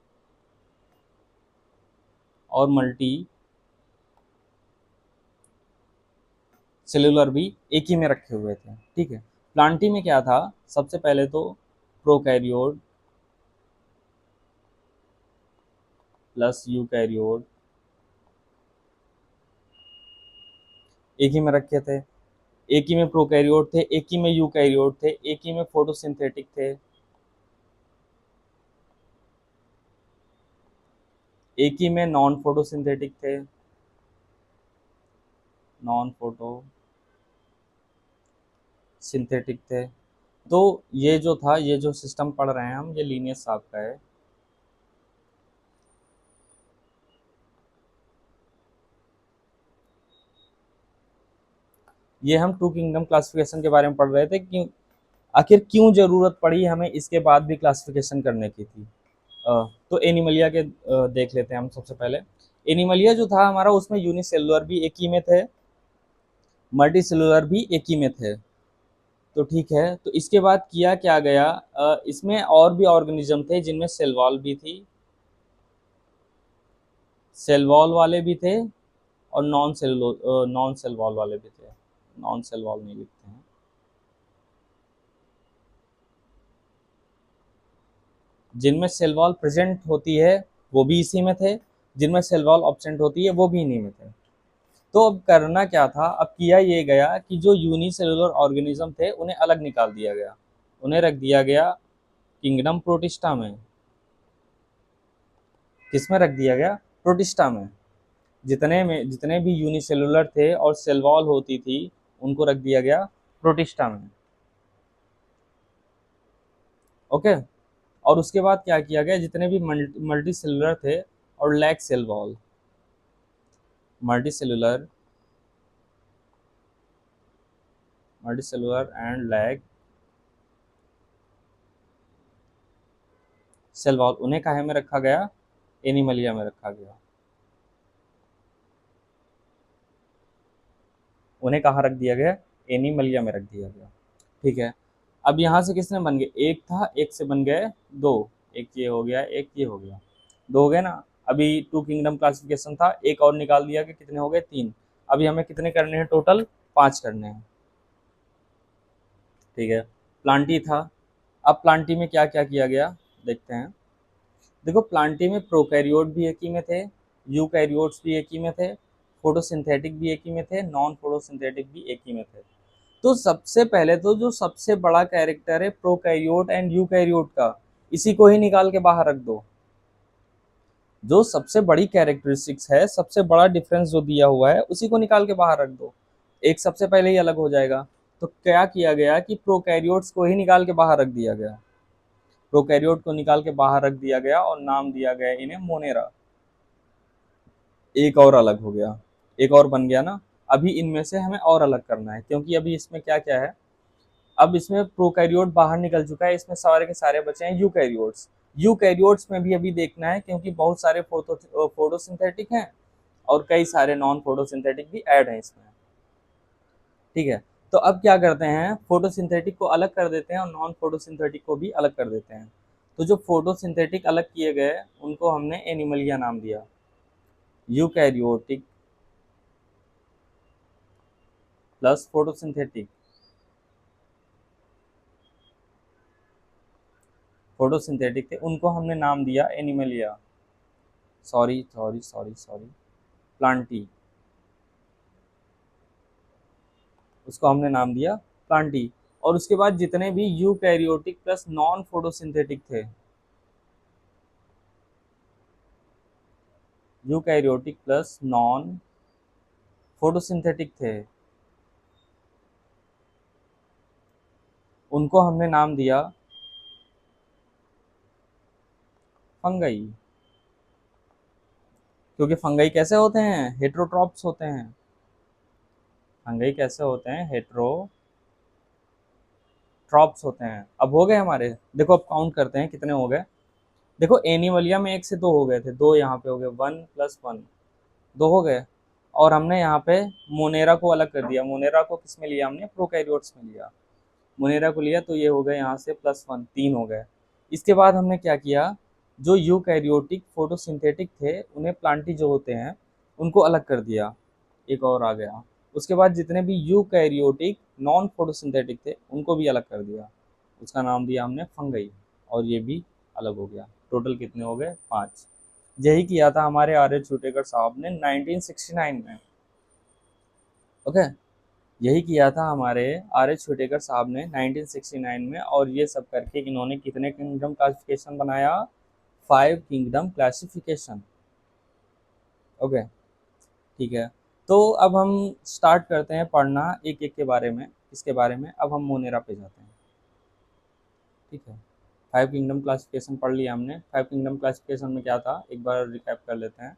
और मल्टी सेलुलर भी एक ही में रखे हुए थे। ठीक है, प्लांटी में क्या था? सबसे पहले तो प्रोकैरियोट प्लस यूकैरियोट एक ही में रखे थे। एक ही में प्रोकैरियोट थे, एक ही में यूकैरियोट थे, एक ही में फोटोसिंथेटिक थे, एक ही में नॉन फोटोसिंथेटिक थे। नॉन फोटो सिंथेटिक थे। तो ये जो था, ये जो सिस्टम पढ़ रहे हैं हम, ये लीनियस साहब का है। ये हम टू किंगडम क्लासिफिकेशन के बारे में पढ़ रहे थे कि आखिर क्यों जरूरत पड़ी हमें इसके बाद भी क्लासिफिकेशन करने की थी। तो एनिमलिया के देख लेते हैं हम सबसे पहले। एनिमलिया जो था हमारा, उसमें यूनिसेलुलर भी एक ही में थे, मल्टी सेलुलर भी एक ही में थे। तो ठीक है, तो इसके बाद किया क्या गया, इसमें और भी ऑर्गेनिज्म थे जिनमें सेल वॉल भी थी, सेल वॉल वाले भी थे और नॉन सेल वॉल वाले भी थे। नॉन सेल वॉल नहीं लिखते हैं। जिनमें सेल वॉल प्रेजेंट होती है वो भी इसी में थे, जिनमें सेल वॉल ऑब्सेंट होती है वो भी इन्हीं में थे। तो अब करना क्या था? अब किया ये गया कि जो यूनिसेलुलर ऑर्गेनिज्म थे उन्हें अलग निकाल दिया गया, उन्हें रख दिया गया किंगडम प्रोटिस्टा में। किस में रख दिया गया? प्रोटिस्टा में। जितने भी यूनिसेलुलर थे और सेल वॉल होती थी, उनको रख दिया गया प्रोटिस्टा में। ओके, और उसके बाद क्या किया गया, जितने भी मल्टी सेलुलर थे और lack cell wall, multi cellular and lack cell wall, उन्हें काहे में रखा गया? एनिमलिया में रखा गया। उन्हें कहाँ रख दिया गया, एनिमलिया में रख दिया गया। ठीक है, अब यहाँ से किसने बन गए, एक था, एक से बन गए दो, एक ये हो गया, एक ये हो गया, दो हो गए ना। अभी टू किंगडम क्लासिफिकेशन था, एक और निकाल दिया कि कितने हो गए, तीन। अभी हमें कितने करने हैं टोटल, पांच करने हैं। ठीक है, प्लांटी था। अब प्लांटी में क्या क्या किया गया देखते हैं। देखो प्लांटी में प्रोकैरियोट भी एक ही में थे, यूकैरियोट्स भी एक ही में थे, फोटोसिंथेटिक भी एक ही में थे, नॉन फोटोसिंथेटिक भी एक ही में थे। तो सबसे पहले तो जो सबसे बड़ा कैरेक्टर है प्रोकैरियोट एंड यूकैरियोट का, इसी को ही निकाल के बाहर रख दो। जो सबसे बड़ी कैरेक्टरिस्टिक्स है, सबसे बड़ा डिफरेंस जो दिया हुआ है, उसी को निकाल के बाहर रख दो, एक सबसे पहले ही अलग हो जाएगा। तो क्या किया गया कि प्रोकैरियोट्स को ही निकाल के बाहर रख दिया गया, प्रोकैरियोट को निकाल के बाहर रख दिया गया और नाम दिया गया इन्हें मोनेरा। एक और अलग हो गया, एक और बन गया ना। अभी इनमें से हमें और अलग करना है, क्योंकि अभी इसमें क्या क्या है, अब इसमें प्रोकैरियोट बाहर निकल चुका है, इसमें सारे के सारे बचे हैं यूकैरियोट्स। यूकैरियोट्स में भी अभी देखना है, क्योंकि बहुत सारे फोटोसिंथेटिक हैं और कई सारे नॉन फोटोसिंथेटिक भी ऐड हैं इसमें। ठीक है, तो अब क्या करते हैं, फोटोसिंथेटिक को अलग कर देते हैं और नॉन फोटोसिंथेटिक को भी अलग कर देते हैं। तो जो फोटोसिंथेटिक अलग किए गए उनको हमने एनिमलिया नाम दिया, यूकैरियोटिक प्लस फोटोसिंथेटिक, फोटोसिंथेटिक थे उनको हमने नाम दिया Animalia, sorry sorry sorry sorry, Plantae, उसको हमने नाम दिया प्लांटी। और उसके बाद जितने भी यूकैरियोटिक प्लस नॉन फोटोसिंथेटिक थे, यूकैरियोटिक प्लस नॉन फोटोसिंथेटिक थे, उनको हमने नाम दिया फंगई। क्योंकि फंगई कैसे होते हैं, हेट्रोट्रॉप्स होते हैं। फंगई कैसे होते हैं, हेट्रोट्रॉप्स होते हैं। अब हो गए हमारे, देखो अब काउंट करते हैं कितने हो गए। देखो एनिमलिया में एक से दो हो गए थे, दो यहाँ पे हो गए, वन प्लस वन, दो हो गए। और हमने यहाँ पे मोनेरा को अलग कर दिया, मोनेरा को किस में लिया हमने, प्रोकैरियोट्स में लिया, मोनेरा को लिया, तो ये हो गए यहाँ से प्लस वन, तीन हो गए। इसके बाद हमने क्या किया, जो यूकैरियोटिक फोटोसिंथेटिक थे उन्हें प्लांटी जो होते हैं उनको अलग कर दिया, एक और आ गया। उसके बाद जितने भी यूकैरियोटिक नॉन फोटोसिंथेटिक थे उनको भी अलग कर दिया, उसका नाम दिया हमने फंगई, और ये भी अलग हो गया। टोटल कितने हो गए, पाँच। यही किया था हमारे आर्य छूटेकर साहब ने 1969 में। ओके, यही किया था हमारे आर एच छुटेकर साहब ने 1969 में। और ये सब करके इन्होंने कितने किंगडम क्लासिफिकेशन बनाया, फाइव किंगडम क्लासिफिकेशन। ओके, ठीक है। तो अब हम स्टार्ट करते हैं पढ़ना एक एक के बारे में, इसके बारे में। अब हम मोनेरा पे जाते हैं। ठीक है, फाइव किंगडम क्लासिफिकेशन पढ़ लिया हमने। फाइव किंगडम क्लासिफिकेशन में क्या था, एक बार रिकैप कर लेते हैं।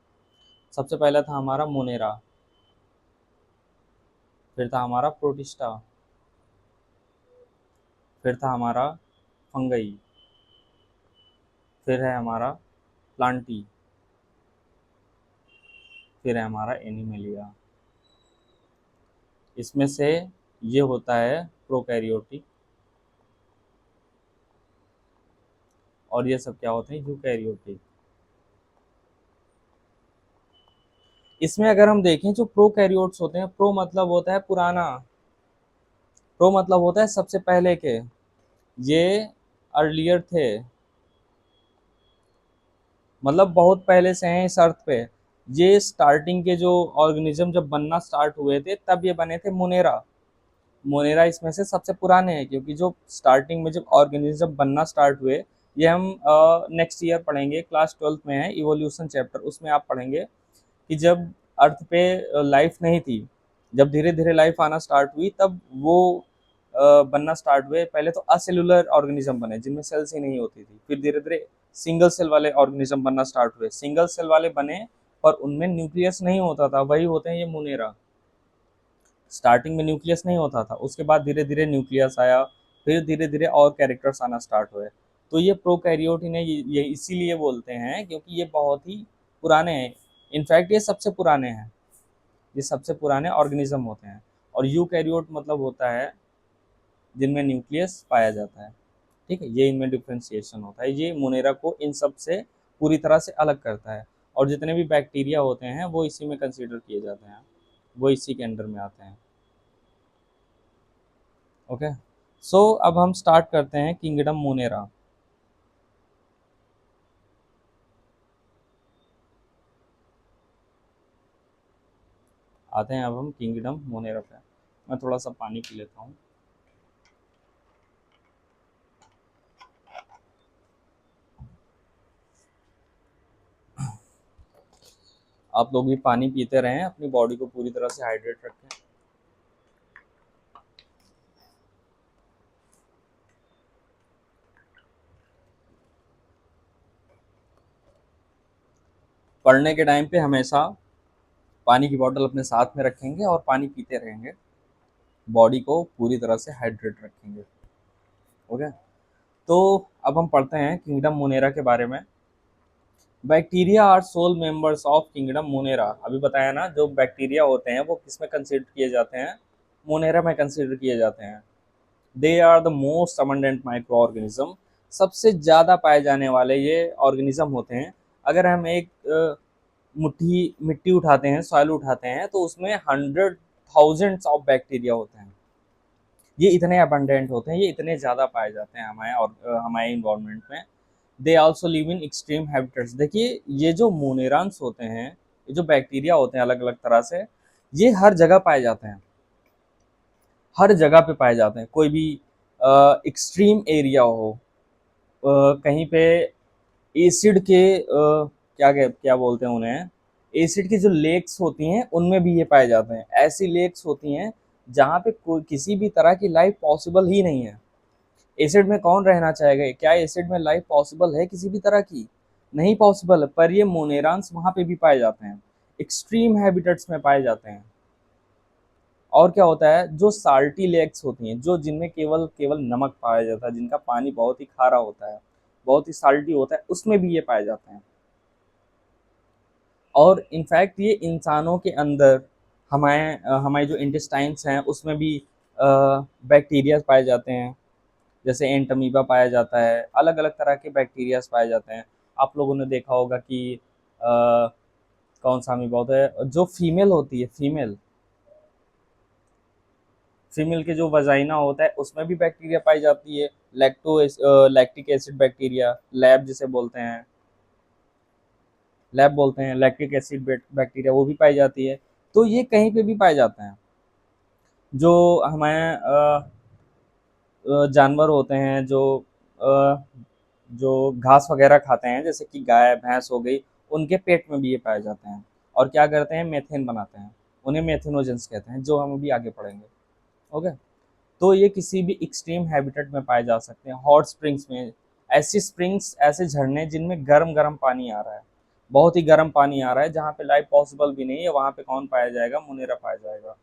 सबसे पहला था हमारा मोनेरा, फिर था हमारा प्रोटिस्टा, फिर था हमारा फंगई, फिर है हमारा प्लांटी, फिर है हमारा एनिमलिया। इसमें से ये होता है प्रोकैरियोटिक, और ये सब क्या होते हैं, यूकैरियोटिक। इसमें अगर हम देखें जो प्रोकैरियोट्स होते हैं, प्रो मतलब होता है पुराना, प्रो मतलब होता है सबसे पहले के, ये अर्लियर थे, मतलब बहुत पहले से हैं इस अर्थ पे। ये स्टार्टिंग के जो ऑर्गेनिज्म जब बनना स्टार्ट हुए थे तब ये बने थे मोनेरा। मोनेरा इसमें से सबसे पुराने हैं, क्योंकि जो स्टार्टिंग में जब ऑर्गेनिज्म बनना स्टार्ट हुए, ये हम नेक्स्ट ईयर पढ़ेंगे, क्लास 12th में है इवोल्यूशन चैप्टर, उसमें आप पढ़ेंगे कि जब अर्थ पे लाइफ नहीं थी, जब धीरे धीरे लाइफ आना स्टार्ट हुई, तब वो बनना स्टार्ट हुए। पहले तो असेलुलर ऑर्गेनिज्म बने जिनमें सेल्स ही नहीं होती थी, फिर धीरे धीरे सिंगल सेल वाले ऑर्गेनिज्म बनना स्टार्ट हुए, सिंगल सेल वाले बने पर उनमें न्यूक्लियस नहीं होता था, वही होते हैं ये मोनेरा। स्टार्टिंग में न्यूक्लियस नहीं होता था, उसके बाद धीरे धीरे न्यूक्लियस आया, फिर धीरे धीरे और कैरेक्टर्स आना स्टार्ट हुए। तो ये प्रोकैरियोट इन्हें ये इसीलिए बोलते हैं क्योंकि ये बहुत ही पुराने हैं। इनफैक्ट ये सबसे पुराने हैं, ये सबसे पुराने ऑर्गेनिज्म होते हैं। और यूकैरियोट मतलब होता है जिनमें न्यूक्लियस पाया जाता है। ठीक है, ये इनमें डिफ्रेंशिएशन होता है, ये मोनेरा को इन सब से पूरी तरह से अलग करता है। और जितने भी बैक्टीरिया होते हैं वो इसी में कंसीडर किए जाते हैं, वो इसी के अंडर में आते हैं। ओके, सो अब हम स्टार्ट करते हैं किंगडम मोनेरा। आते हैं अब हम किंगडम मोनेरा पे। मैं थोड़ा सा पानी पी लेता हूँ। आप लोग भी पानी पीते रहें, अपनी बॉडी को पूरी तरह से हाइड्रेट रखें। पढ़ने के टाइम पे हमेशा पानी की बोतल अपने साथ में रखेंगे और पानी पीते रहेंगे, बॉडी को पूरी तरह से हाइड्रेट रखेंगे। ओके, तो अब हम पढ़ते हैं किंगडम मोनेरा के बारे में। Bacteria are sole members of kingdom Monera. अभी बताया ना, जो बैक्टीरिया होते हैं वो किस में कंसिडर किए जाते हैं, मोनेरा में कंसिडर किए जाते हैं। They are the most abundant micro organism. सबसे ज़्यादा पाए जाने वाले ये ऑर्गेनिज्म होते हैं। अगर हम एक मुट्ठी मिट्टी उठाते हैं, सॉइल उठाते हैं, तो उसमें 100,000 ऑफ बैक्टीरिया होते हैं। ये इतने अबंडेंट होते हैं, ये इतने ज़्यादा पाए जाते हैं हमारे और हमारे इन्वायरमेंट में। They also live in extreme habitats. देखिए, ये जो मोनेरांस होते हैं, ये जो बैक्टीरिया होते हैं अलग अलग तरह से, ये हर जगह पाए जाते हैं, हर जगह पे पाए जाते हैं। कोई भी एक्सट्रीम एरिया हो, कहीं पे एसिड के क्या बोलते हैं उन्हें, एसिड की जो लेक्स होती हैं उनमें भी ये पाए जाते हैं। ऐसी लेक्स होती हैं जहाँ पे कोई किसी भी तरह की लाइफ पॉसिबल ही नहीं है। एसिड में कौन रहना चाहेगा? क्या एसिड में लाइफ पॉसिबल है किसी भी तरह की? नहीं पॉसिबल है, पर ये मोनेरांस वहाँ पे भी पाए जाते हैं, एक्सट्रीम हैबिटेट्स में पाए जाते हैं। और क्या होता है, जो साल्टी लेक्स होती हैं, जो जिनमें केवल केवल नमक पाया जाता है, जिनका पानी बहुत ही खारा होता है, बहुत ही साल्टी होता है, उसमें भी ये पाए जाते हैं। और इनफैक्ट ये इंसानों के अंदर हमारे जो इंटेस्टाइन्स हैं उसमें भी बैक्टीरिया पाए जाते हैं। जैसे एंटमीबा पाया जाता है, अलग अलग तरह के बैक्टीरियाज पाए जाते हैं। आप लोगों ने देखा होगा कि कौन सा अमीबा होता है, जो फीमेल होती है, फीमेल फीमेल के जो वजाइना होता है उसमें भी बैक्टीरिया पाई जाती है। लैक्टिक एसिड बैक्टीरिया, लैब बोलते हैं, लैक्टिक एसिड बैक्टीरिया, वो भी पाई जाती है। तो ये कहीं पे भी पाए जाते हैं। जो हमारे जानवर होते हैं, अ, जो घास वगैरह खाते हैं, जैसे कि गाय भैंस हो गई, उनके पेट में भी ये पाए जाते हैं। और क्या करते हैं, मेथेन बनाते हैं। उन्हें मेथेनोजेंस कहते हैं, जो हम अभी आगे पढ़ेंगे। ओके, तो ये किसी भी एक्सट्रीम हैबिटेट में पाए जा सकते हैं। हॉट स्प्रिंग्स में, ऐसी स्प्रिंग्स, ऐसे झरने जिनमें गर्म गर्म पानी आ रहा है, बहुत ही गर्म पानी आ रहा है, जहाँ पे लाइफ पॉसिबल भी नहीं है, वहाँ पे कौन पाया जाएगा, मुनेरा पाया जाएगा।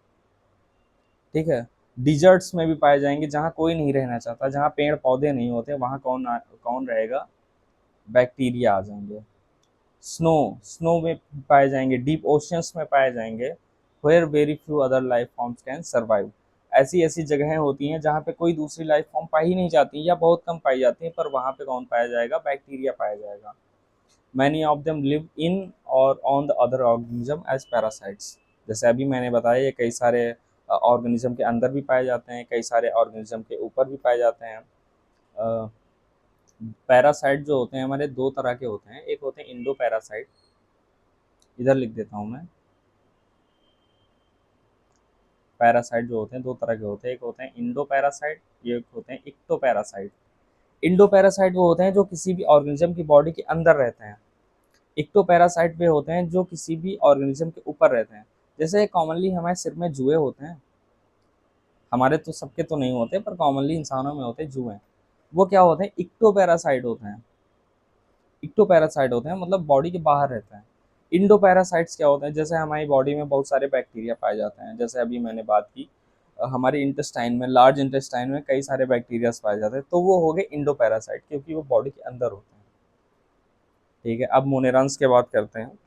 ठीक है, डिजर्ट्स में भी पाए जाएंगे, जहाँ कोई नहीं रहना चाहता, जहाँ पेड़ पौधे नहीं होते, वहाँ कौन रहेगा, बैक्टीरिया आ जाएंगे। स्नो स्नो में पाए जाएंगे, डीप ओशियंस में पाए जाएंगे, where very few other life forms can survive. ऐसी ऐसी जगहें होती हैं जहाँ पे कोई दूसरी लाइफ फॉर्म पाई ही नहीं जाती या बहुत कम पाई जाती है, पर वहाँ पे कौन पाया जाएगा, बैक्टीरिया पाया जाएगा। Many of them live in or on the other organism as parasites. जैसे अभी मैंने बताया, ये कई सारे ऑर्गेनिज्म के अंदर भी पाए जाते हैं, कई सारे ऑर्गेनिज्म के ऊपर भी पाए जाते हैं। पैरासाइट जो होते हैं हमारे दो तरह के होते हैं, एक होते हैं इंडो पैरासाइट, इधर लिख देता हूँ मैं। पैरासाइट जो होते हैं दो तरह के होते हैं, एक होते हैं इंडो पैरासाइट, एक होते हैं इक्टो पैरासाइट। इंडो पैरासाइट वो होते हैं जो किसी भी ऑर्गेनिज्म की बॉडी के अंदर रहते हैं। इक्टो पैरासाइट वे होते हैं जो किसी भी ऑर्गेनिज्म के ऊपर रहते हैं। जैसे कॉमनली हमारे सिर में जुए होते हैं, हमारे तो सबके तो नहीं होते, पर कॉमनली इंसानों में होते हैं जुए। वो क्या होते हैं, इक्टो पैरासाइट होते हैं। इक्टो पैरासाइट होते हैं मतलब बॉडी के बाहर रहते हैं। इंडो पैरासाइट्स क्या होते हैं, जैसे हमारी बॉडी में बहुत सारे बैक्टीरिया पाए जाते हैं, जैसे अभी मैंने बात की, हमारे इंटेस्टाइन में, लार्ज इंटेस्टाइन में कई सारे बैक्टीरियाज पाए जाते हैं, तो वो हो गए इंडो पैरासाइट, क्योंकि वो बॉडी के अंदर होते हैं। ठीक है, अब मोनेरांस की बात करते हैं।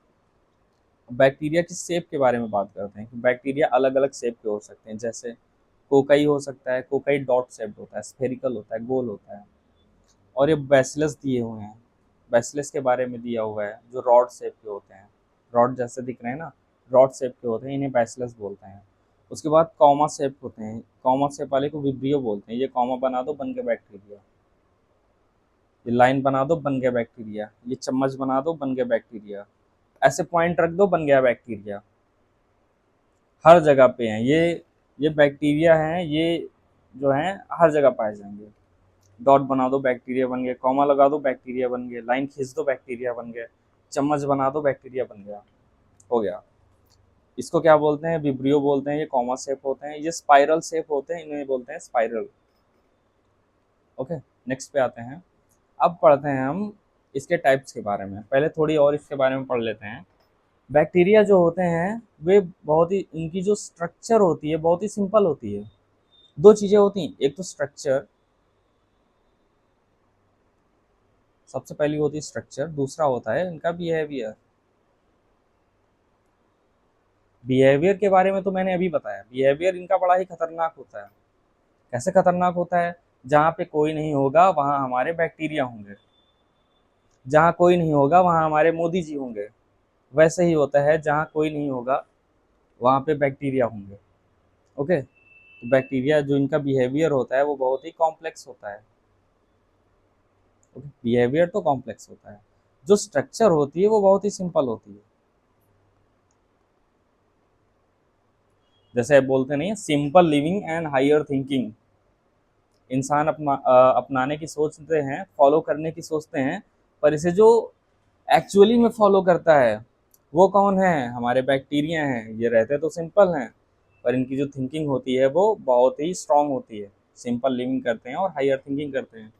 बैक्टीरिया की शेप के बारे में बात करते हैं कि बैक्टीरिया अलग अलग शेप के हो सकते हैं, जैसे कोकाई हो सकता है, कोकाई डॉट शेप होता है, स्फेरिकल होता है, गोल होता है। और ये बैसिलस दिए हुए हैं, बैसिलस के बारे में दिया हुआ है जो रॉड शेप के होते हैं, रॉड जैसे दिख रहे हैं ना, रॉड शेप के होते हैं, इन्हें बैसिलस बोलते हैं। उसके बाद कॉमा शेप होते हैं, कॉमा शेप वाले को विब्रियो बोलते हैं, ये कॉमा बना दो बन गया बैक्टीरिया, ये लाइन बना दो बन गया बैक्टीरिया, ये चम्मच बना दो बन गया बैक्टीरिया, ऐसे पॉइंट रख दो बन गया बैक्टीरिया। हर जगह पे हैं ये बैक्टीरिया हैं, ये जो हैं हर जगह पाए जाएंगे। डॉट बना दो बैक्टीरिया बन गया, कॉमा लगा दो बैक्टीरिया बन गया, लाइन खींच दो बैक्टीरिया बन गया, चम्मच बना दो बैक्टीरिया बन गया, हो गया। इसको क्या बोलते हैं, विब्रियो बोलते हैं। ये कॉमा शेप होते हैं, ये स्पाइरल शेप होते हैं, इन्हें बोलते हैं स्पाइरल। ओके, नेक्स्ट पे आते हैं। अब पढ़ते हैं हम इसके टाइप्स के बारे में, पहले थोड़ी और इसके बारे में पढ़ लेते हैं। बैक्टीरिया जो होते हैं वे बहुत ही, इनकी जो स्ट्रक्चर होती है बहुत ही सिंपल होती है। दो चीज़ें होती हैं, एक तो स्ट्रक्चर, सबसे पहली होती है स्ट्रक्चर, दूसरा होता है इनका बिहेवियर। बिहेवियर के बारे में तो मैंने अभी बताया, बिहेवियर इनका बड़ा ही खतरनाक होता है। कैसे खतरनाक होता है, जहाँ पे कोई नहीं होगा वहाँ हमारे बैक्टीरिया होंगे, जहाँ कोई नहीं होगा वहाँ हमारे मोदी जी होंगे। वैसे ही होता है, जहाँ कोई नहीं होगा वहाँ पे बैक्टीरिया होंगे। ओके, तो बैक्टीरिया जो इनका बिहेवियर होता है वो बहुत ही कॉम्प्लेक्स होता है। ओके, बिहेवियर तो कॉम्प्लेक्स होता है, जो स्ट्रक्चर होती है वो बहुत ही सिंपल होती है। जैसे बोलते नहीं है, simple living and higher thinking. इंसान अपनाने की सोचते हैं, फॉलो करने की सोचते हैं, पर इसे जो एक्चुअली में फॉलो करता है वो कौन है, हमारे बैक्टीरिया हैं। ये रहते तो सिंपल हैं, पर इनकी जो थिंकिंग होती है वो बहुत ही स्ट्रांग होती है। सिंपल लिविंग करते हैं और हायर थिंकिंग करते हैं।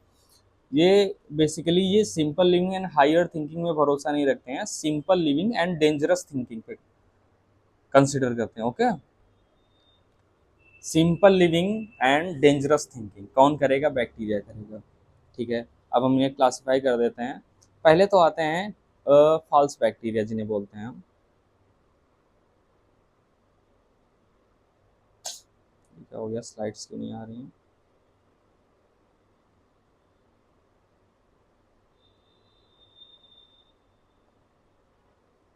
ये बेसिकली ये simple living and higher thinking में भरोसा नहीं रखते हैं, simple living and dangerous thinking पे कंसिडर करते हैं। Okay, simple living and dangerous thinking कौन करेगा, बैक्टीरिया करेगा। ठीक है, अब हम ये क्लासिफाई कर देते हैं। पहले तो आते हैं फॉल्स बैक्टीरिया जिन्हें बोलते हैं हम। क्या हो गया, स्लाइड्स क्यों नहीं आ रही हैं।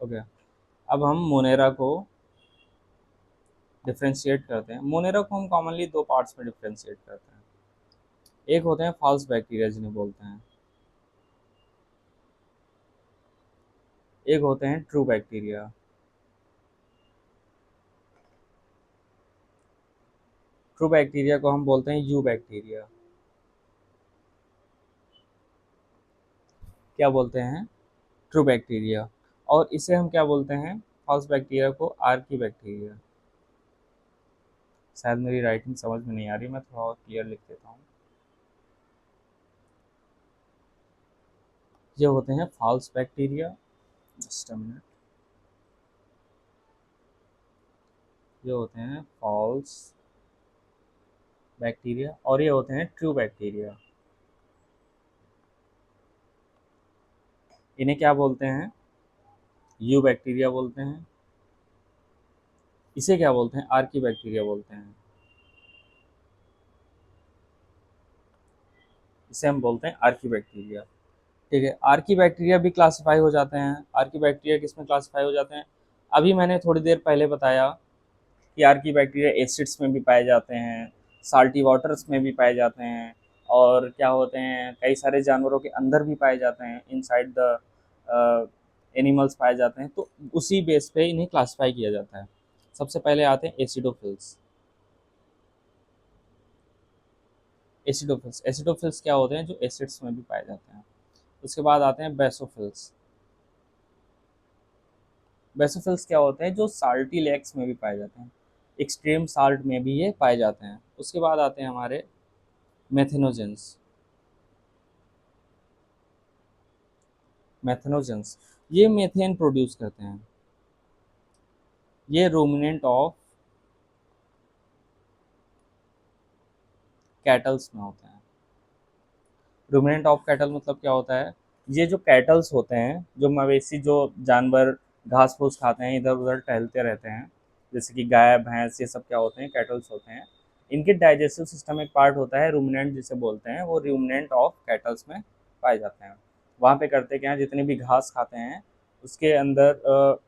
ओके, अब हम मोनेरा को डिफ्रेंशिएट करते हैं। मोनेरा को हम कॉमनली दो पार्ट्स में डिफ्रेंशिएट करते हैं। एक होते हैं फॉल्स बैक्टीरिया जिन्हें बोलते हैं, एक होते हैं ट्रू बैक्टीरिया। ट्रू बैक्टीरिया को हम बोलते हैं यू बैक्टीरिया। क्या बोलते हैं, ट्रू बैक्टीरिया। और इसे हम क्या बोलते हैं, फॉल्स बैक्टीरिया को आर्की बैक्टीरिया। शायद मेरी राइटिंग समझ में नहीं आ रही, मैं थोड़ा और क्लियर लिख देता हूँ। ये होते हैं false bacteria, just a minute. ये होते हैं फॉल्स बैक्टीरिया और ये होते हैं ट्रू बैक्टीरिया। इन्हें क्या बोलते हैं, यू बैक्टीरिया बोलते हैं। इसे क्या बोलते हैं, आर्की बैक्टीरिया बोलते हैं। इसे हम बोलते हैं आर्की बैक्टीरिया। ठीक है, आर्की बैक्टीरिया भी क्लासिफाई हो जाते हैं। आर्की बैक्टीरिया किस में क्लासिफाई हो जाते हैं, अभी मैंने थोड़ी देर पहले बताया कि आर्की बैक्टीरिया एसिड्स में भी पाए जाते हैं, साल्टी वाटर्स में भी पाए जाते हैं, और क्या होते हैं कई सारे जानवरों के अंदर भी पाए जाते हैं, इनसाइड द एनिमल्स पाए जाते हैं। तो उसी बेस पे इन्हें क्लासिफाई किया जाता है। सबसे पहले आते हैं एसिडोफिल्स। एसिडोफिल्स, एसिडोफिल्स क्या होते हैं, जो एसिड्स में भी पाए जाते हैं। उसके बाद आते हैं बेसोफिल्स। बेसोफिल्स क्या होते हैं, जो साल्टी लेक्स में भी पाए जाते हैं, एक्सट्रीम साल्ट में भी ये पाए जाते हैं। उसके बाद आते हैं हमारे मेथेनोजेंस। मेथेनोजेंस ये मेथेन प्रोड्यूस करते हैं। ये रूमिनेंट ऑफ कैटल्स में होते हैं। रूमिनेंट ऑफ कैटल मतलब क्या होता है, ये जो कैटल्स होते हैं, जो मवेशी जो जानवर घास फूस खाते हैं, इधर उधर टहलते रहते हैं, जैसे कि गाय भैंस ये सब क्या होते हैं, कैटल्स होते हैं। इनके डाइजेस्टिव सिस्टम एक पार्ट होता है रूमिनेंट जिसे बोलते हैं, वो रूमिनेंट ऑफ कैटल्स में पाए जाते हैं। वहाँ पे करते क्या हैं, जितनी भी घास खाते हैं उसके अंदर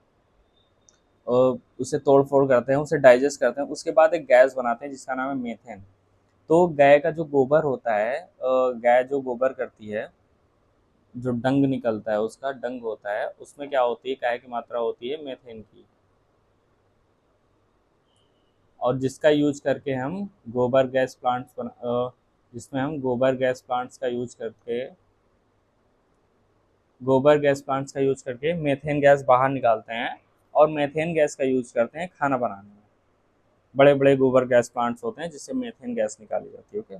उसे तोड़ फोड़ करते हैं, उसे डाइजेस्ट करते हैं, उसके बाद एक गैस बनाते हैं जिसका नाम है मीथेन। तो गाय का जो गोबर होता है, गाय जो गोबर करती है, जो डंग निकलता है उसका डंग होता है, उसमें क्या होती है, क्या की मात्रा होती है मीथेन की। और जिसका यूज करके हम गोबर गैस प्लांट्स जिसमें हम गोबर गैस प्लांट्स का यूज करके गोबर गैस प्लांट्स का यूज करके मीथेन गैस बाहर निकालते हैं, और मीथेन गैस का यूज करते हैं खाना बनाने में। बड़े बड़े गोबर गैस प्लांट्स होते हैं जिससे मीथेन गैस निकाली जाती है। ओके।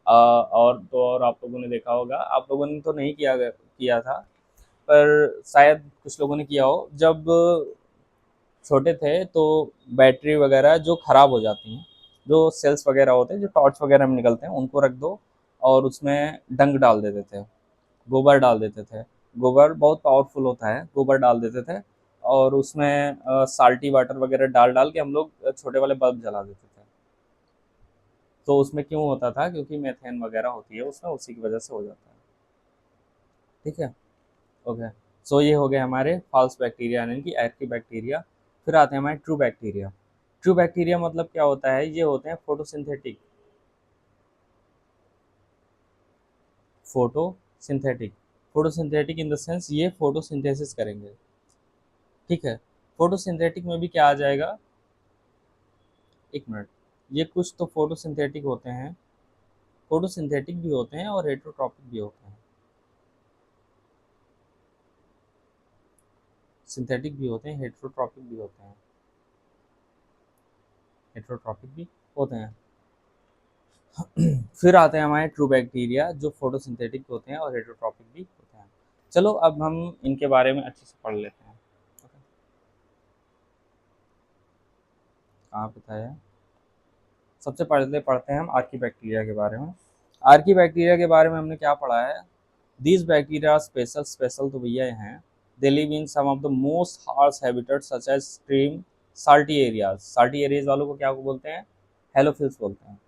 और तो और आप लोगों ने देखा होगा, आप लोगों ने तो नहीं किया था, पर शायद कुछ लोगों ने किया हो, जब छोटे थे तो बैटरी वगैरह जो ख़राब हो जाती हैं, जो सेल्स वगैरह होते हैं जो टॉर्च वगैरह में निकलते हैं, उनको रख दो और उसमें डंक डाल देते थे, गोबर डाल देते थे। गोबर बहुत पावरफुल होता है, गोबर डाल देते थे और उसमें साल्टी वाटर वगैरह डाल डाल के हम लोग छोटे वाले बल्ब जला देते थे। तो उसमें क्यों होता था, क्योंकि मेथेन वगैरह होती है उसमें, उसी की वजह से हो जाता है। ठीक है। ओके। सो ये हो गए हमारे फॉल्स बैक्टीरिया यानी कि एक्टिव बैक्टीरिया। फिर आते हैं हमारे ट्रू बैक्टीरिया। ट्रू बैक्टीरिया मतलब क्या होता है, ये होते हैं photosynthetic. Photosynthetic photosynthetic in the sense ये फोटोसिंथेसिस करेंगे। ठीक है। फोटोसिंथेटिक में भी क्या आ जाएगा, एक मिनट, ये कुछ तो फोटोसिंथेटिक होते हैं, फोटोसिंथेटिक भी होते हैं और हेटरोट्रॉपिक भी होते हैं। सिंथेटिक भी होते हैं, हेटरोट्रॉपिक भी होते हैं, हेटरोट्रॉपिक भी होते हैं। फिर आते हैं हमारे ट्रू बैक्टीरिया जो फोटोसिंथेटिक होते हैं और हेटरोट्रॉपिक भी होते हैं। चलो अब हम इनके बारे में अच्छे से पढ़ लेते हैं। ओके, कहाँ पे था ये? सबसे पहले पढ़ते हैं हम आर्की बैक्टीरिया के बारे में। आर्की बैक्टीरिया के बारे में हमने क्या पढ़ा है, दीज बैक्टीरिया स्पेशल, स्पेशल तो भैया हैं, they live in some of the most harsh habitat such as stream, salty areas. Salty areas वालों को क्या बोलते हैं, हेलोफिल्स बोलते हैं।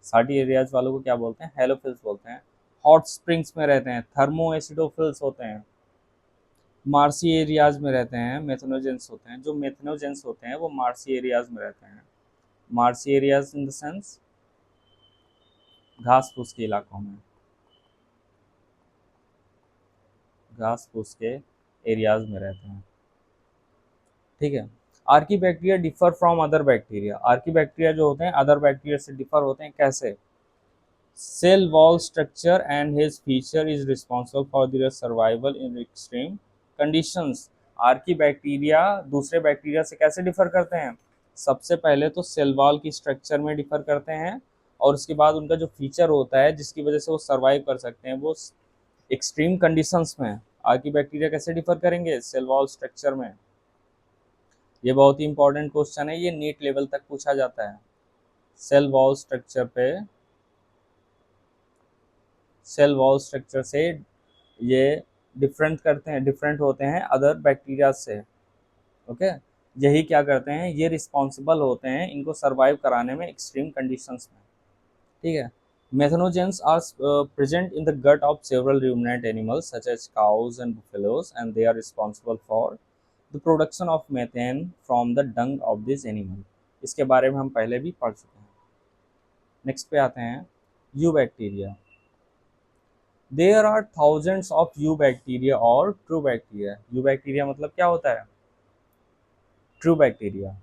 साल्टी एरियाज वालों को क्या बोलते हैं, हेलोफिल्स बोलते हैं। हॉट स्प्रिंग्स में रहते हैं, थर्मो एसिडोफिल्स होते हैं। मार्सी एरियाज में रहते हैं, मेथनोजेंस होते हैं। जो मेथनोजेंस होते हैं वो मार्सी एरियाज में रहते हैं। Marshy areas in the sense घास फूस के इलाकों में, घास फूस के एरियाज में रहते हैं। ठीक है। Archie bacteria differ from other bacteria. Archie bacteria जो होते हैं अदर बैक्टीरिया से डिफर होते हैं, कैसे? Cell wall structure and his feature is responsible for their survival in extreme conditions. Archaebacteria दूसरे बैक्टीरिया से कैसे डिफर करते हैं? सबसे पहले तो सेल वॉल की स्ट्रक्चर में डिफर करते हैं, और उसके बाद उनका जो फीचर होता है जिसकी वजह से वो सर्वाइव कर सकते हैं, वो एक्सट्रीम कंडीशंस में आर्की बैक्टीरिया कैसे डिफर करेंगे, सेल वॉल स्ट्रक्चर में। ये बहुत ही इंपॉर्टेंट क्वेश्चन है, ये नीट लेवल तक पूछा जाता है। सेल वॉल स्ट्रक्चर पे, सेल वॉल स्ट्रक्चर से ये डिफरेंट करते हैं, डिफरेंट होते हैं अदर बैक्टीरिया से। ओके। यही क्या करते हैं, ये रिस्पॉन्सिबल होते हैं इनको सर्वाइव कराने में एक्सट्रीम कंडीशंस में। ठीक है। Methanogens are present in the gut of several ruminant animals such as cows and buffaloes, and they are responsible for the production of methane from the dung of this animal। इसके बारे में हम पहले भी पढ़ चुके हैं। नेक्स्ट पे आते हैं eubacteria. There are thousands of eubacteria और ट्रू बैक्टीरिया। यू बैक्टीरिया मतलब क्या होता है, true bacteria.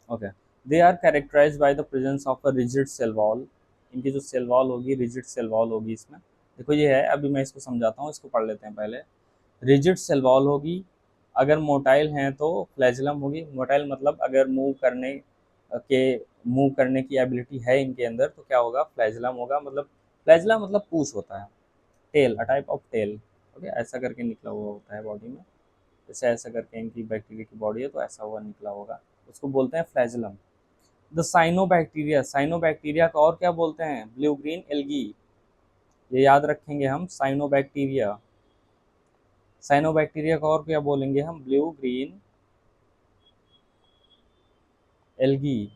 Okay. They are characterized by the presence of a rigid cell wall. इनकी जो सेल वॉल होगी रिजिड सेल वॉल होगी। इसमें देखो ये है, अभी मैं इसको समझाता हूँ, इसको पढ़ लेते हैं पहले। रिजिड सेल वॉल होगी, अगर मोटाइल हैं तो फ्लैजिलम होगी। मोटाइल मतलब अगर के मूव करने की एबिलिटी है इनके अंदर तो क्या होगा, फ्लैजिलम होगा। मतलब फ्लैजिला मतलब पूछ होता है, tail, a type of tail. Okay, ऐसा करके निकला हुआ होता है बॉडी में, जैसे ऐसा करके इनकी बैक्टीरिया की बॉडी है तो ऐसा हुआ निकला होगा, उसको बोलते हैं फ्लैजिलम। द साइनोबैक्टीरिया, साइनोबैक्टीरिया का और क्या बोलते हैं, ब्लू ग्रीन एल्गी। ये याद रखेंगे हम, साइनोबैक्टीरिया। साइनोबैक्टीरिया का और क्या बोलेंगे हम, blue green algae,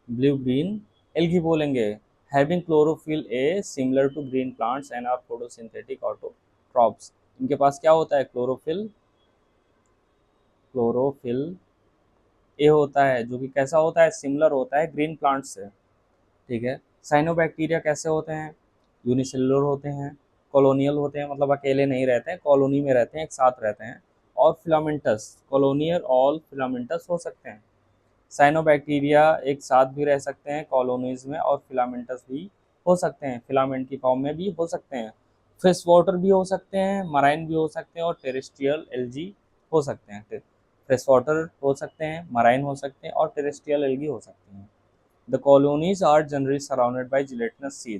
blue green algae बोलेंगे, having chlorophyll a similar to green plants and are photosynthetic autotrophs. इनके पास क्या होता है, क्लोरोफिल, क्लोरोफिल ए होता है, जो कि कैसा होता है, सिमिलर होता है ग्रीन प्लांट से। ठीक है। साइनोबैक्टीरिया कैसे होते हैं, यूनिसेलुलर होते हैं, कॉलोनियल होते हैं, मतलब अकेले नहीं रहते हैं, कॉलोनी में रहते हैं, एक साथ रहते हैं, और फिलामेंटस, कॉलोनियल और फिलामेंटस हो सकते हैं। साइनोबैक्टीरिया एक साथ भी रह सकते हैं कॉलोनीज में, और फिलामेंटस भी हो सकते हैं, फिलामेंट की फॉर्म में भी हो सकते हैं। फ्रेश वाटर भी हो सकते हैं, मराइन भी हो सकते हैं, और टेरेस्ट्रियल एल्गी हो सकते हैं। फ्रेश वाटर हो सकते हैं, मराइन हो सकते हैं, और टेरेस्ट्रियल एल्गी हो सकते हैं। The colonies are generally surrounded by gelatinous sheath.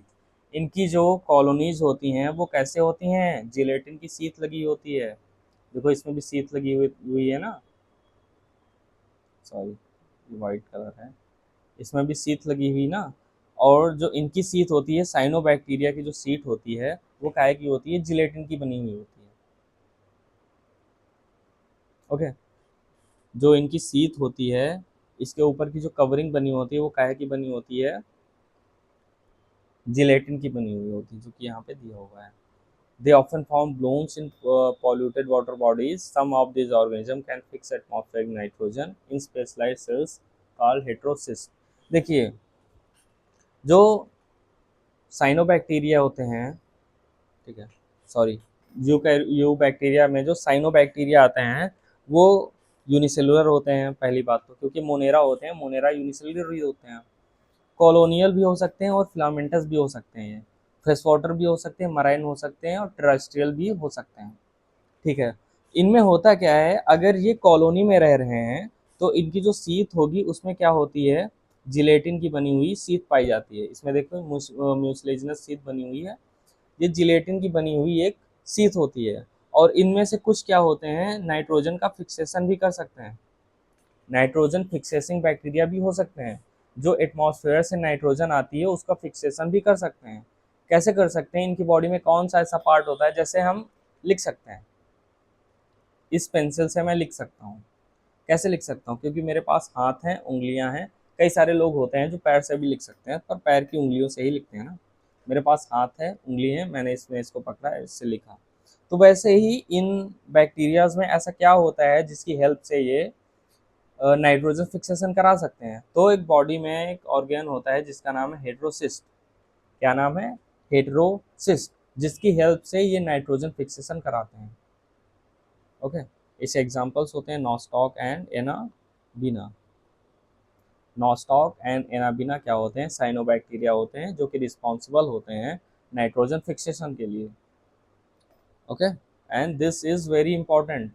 इनकी जो कॉलोनीज होती हैं वो कैसे होती हैं, जिलेटिन की सीथ लगी होती है। देखो इसमें भी सीथ लगी हुई है ना, सॉरी वाइट कलर है, इसमें भी सीथ लगी हुई ना। और जो इनकी सीथ होती है, साइनोबैक्टीरिया की जो सीट होती है वो काहे की होती है, जिलेटिन की बनी हुई होती है। ओके। जो इनकी सीथ होती है, इसके ऊपर की जो कवरिंग बनी होती है वो काहे की बनी होती है, जिलेटिन की बनी हुई होती है, जो कि यहाँ पे दिया हुआ है। They often form blooms in polluted water bodies. Some of these organisms can fix atmospheric nitrogen in specialized cells called heterocysts. देखिए, जो साइनोबैक्टीरिया होते हैं, ठीक है, सॉरी, यू बैक्टीरिया में जो साइनोबैक्टीरिया आते हैं वो यूनिसेलुलर होते हैं, पहली बात तो, क्योंकि मोनेरा होते हैं, मोनेरा यूनिसेलुलर ही होते हैं। कॉलोनियल भी हो सकते हैं और फिलामेंटस भी हो सकते हैं, फ्रेश वाटर भी हो सकते हैं, मराइन हो सकते हैं, और टेरेस्ट्रियल भी हो सकते हैं। ठीक है। इनमें होता क्या है, अगर ये कॉलोनी में रह रहे हैं तो इनकी जो सीथ होगी उसमें क्या होती है, जिलेटिन की बनी हुई सीथ पाई जाती है। इसमें देखो म्यूसिलेजिनस सीथ बनी हुई है, ये जिलेटिन की बनी हुई एक सीथ होती है। और इनमें से कुछ क्या होते हैं, नाइट्रोजन का फिक्सेशन भी कर सकते हैं, नाइट्रोजन फिक्सेसिंग बैक्टीरिया भी हो सकते हैं, जो एटमॉस्फेयर से नाइट्रोजन आती है उसका फिक्सेशन भी कर सकते हैं। कैसे कर सकते हैं, इनकी बॉडी में कौन सा ऐसा पार्ट होता है, जैसे हम लिख सकते हैं, इस पेंसिल से मैं लिख सकता हूँ। कैसे लिख सकता हूँ, क्योंकि मेरे पास हाथ हैं, उंगलियां हैं। कई सारे लोग होते हैं जो पैर से भी लिख सकते हैं, पर पैर की उंगलियों से ही लिखते हैं ना। मेरे पास हाथ है, उंगली है, मैंने इसमें इसको पकड़ा, इससे लिखा। तो वैसे ही इन बैक्टीरियाज में ऐसा क्या होता है जिसकी हेल्प से ये नाइट्रोजन फिक्सेशन करा सकते हैं। तो एक बॉडी में एक ऑर्गेन होता है जिसका नाम है हेटेरोसिस्ट। क्या नाम है, हेटेरोसिस्ट, जिसकी हेल्प से ये नाइट्रोजन फिक्सेशन कराते हैं। ओके। इसके एग्जांपल्स होते हैं nostoc and anabaena. Nostoc and anabaena क्या होते हैं, साइनोबैक्टीरिया होते हैं जो कि रिस्पॉन्सिबल होते हैं नाइट्रोजन फिक्सेशन के लिए। Okay. And this is very important,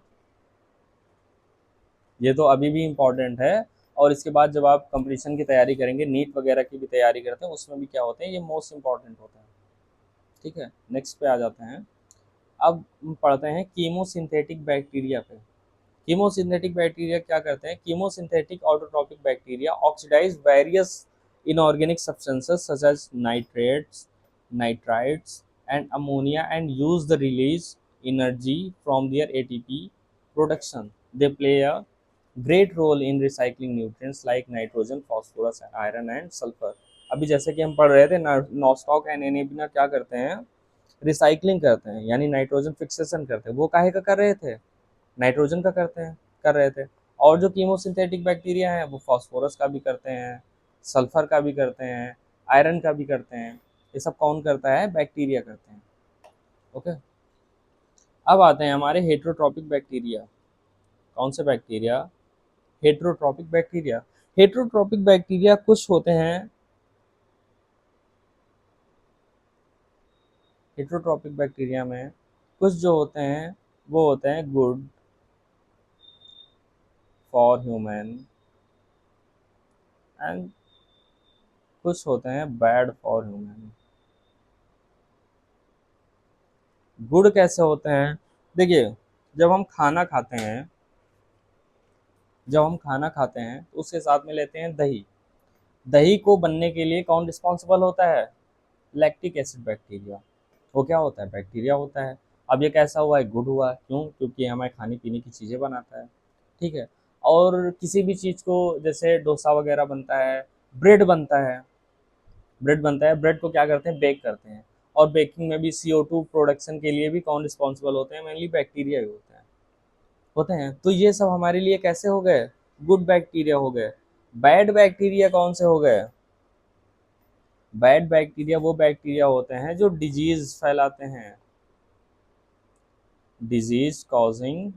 ये तो अभी भी इम्पॉर्टेंट है। और इसके बाद जब आप कंपटीशन की तैयारी करेंगे, नीट वगैरह की भी तैयारी करते हैं, उसमें भी क्या होते हैं, ये मोस्ट इंपॉर्टेंट होता है। ठीक है, नेक्स्ट पे आ जाते हैं। अब पढ़ते हैं कीमोसिंथेटिक बैक्टीरिया पे। कीमोसिंथेटिक बैक्टीरिया क्या करते हैं, chemosynthetic autotrophic bacteria oxidize various inorganic substances such as nitrates, nitrites and ammonia and use the release energy from their ATP production. They play a great role in recycling nutrients like nitrogen, phosphorus, iron and sulphur. अभी जैसे कि हम पढ़ रहे थे, nostoc and anabaena क्या करते हैं, रिसाइकलिंग करते हैं, यानी नाइट्रोजन फिक्सेशन करते हैं। वो काहे का कर रहे थे, नाइट्रोजन का करते हैं, कर रहे थे। और जो कीमोसिंथेटिक बैक्टीरिया हैं वो फास्फोरस का भी करते हैं, सल्फर का भी करते हैं, आयरन का भी करते हैं। ये सब कौन करता है, बैक्टीरिया करते हैं। ओके। अब आते हैं हमारे हेट्रोट्रॉपिक बैक्टीरिया। कौन से bacteria, heterotrophic bacteria. Heterotrophic bacteria कुछ होते हैं, हेट्रोट्रॉपिक बैक्टीरिया में कुछ जो होते हैं वो होते हैं गुड फॉर ह्यूमन, एंड कुछ होते हैं बैड फॉर ह्यूमन। गुड कैसे होते हैं, देखिए, जब हम खाना खाते हैं, जब हम खाना खाते हैं तो उसके साथ में लेते हैं दही। दही को बनने के लिए कौन रिस्पॉन्सिबल होता है, लैक्टिक एसिड बैक्टीरिया। वो क्या होता है, बैक्टीरिया होता है। अब ये कैसा हुआ है? गुड हुआ। क्यों? क्योंकि हमें खाने पीने की चीज़ें बनाता है। ठीक है। और किसी भी चीज़ को, जैसे डोसा वगैरह बनता है, ब्रेड बनता है, ब्रेड बनता है, ब्रेड को क्या करते हैं? बेक करते हैं। और बेकिंग में भी CO2 प्रोडक्शन के लिए भी कौन रिस्पॉन्सिबल होते हैं? मेनली बैक्टीरिया ही होते हैं। तो ये सब हमारे लिए कैसे हो गए? गुड बैक्टीरिया हो गए। बैड बैक्टीरिया कौन से हो गए? बैड बैक्टीरिया वो बैक्टीरिया होते हैं जो डिजीज फैलाते हैं, disease causing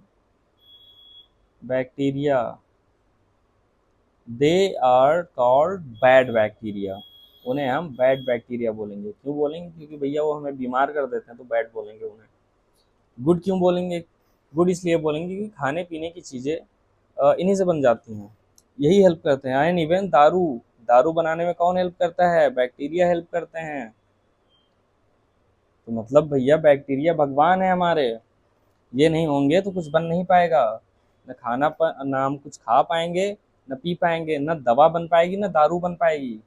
bacteria, they are called bad bacteria. उन्हें हम बैड बैक्टीरिया बोलेंगे। क्यों बोलेंगे? क्योंकि भैया वो हमें बीमार कर देते हैं, तो बैड बोलेंगे उन्हें। गुड क्यों बोलेंगे? गुड इसलिए बोलेंगे कि खाने पीने की चीज़ें इन्हीं से बन जाती हैं, यही हेल्प करते हैं। एंड इवन दारू, दारू बनाने में कौन हेल्प करता है? बैक्टीरिया हेल्प करते हैं। तो मतलब भैया बैक्टीरिया भगवान है हमारे। ये नहीं होंगे तो कुछ बन नहीं पाएगा। न खाना ना हम कुछ खा पाएंगे, न पी पाएंगे, न दवा बन पाएगी, न दारू बन पाएगी।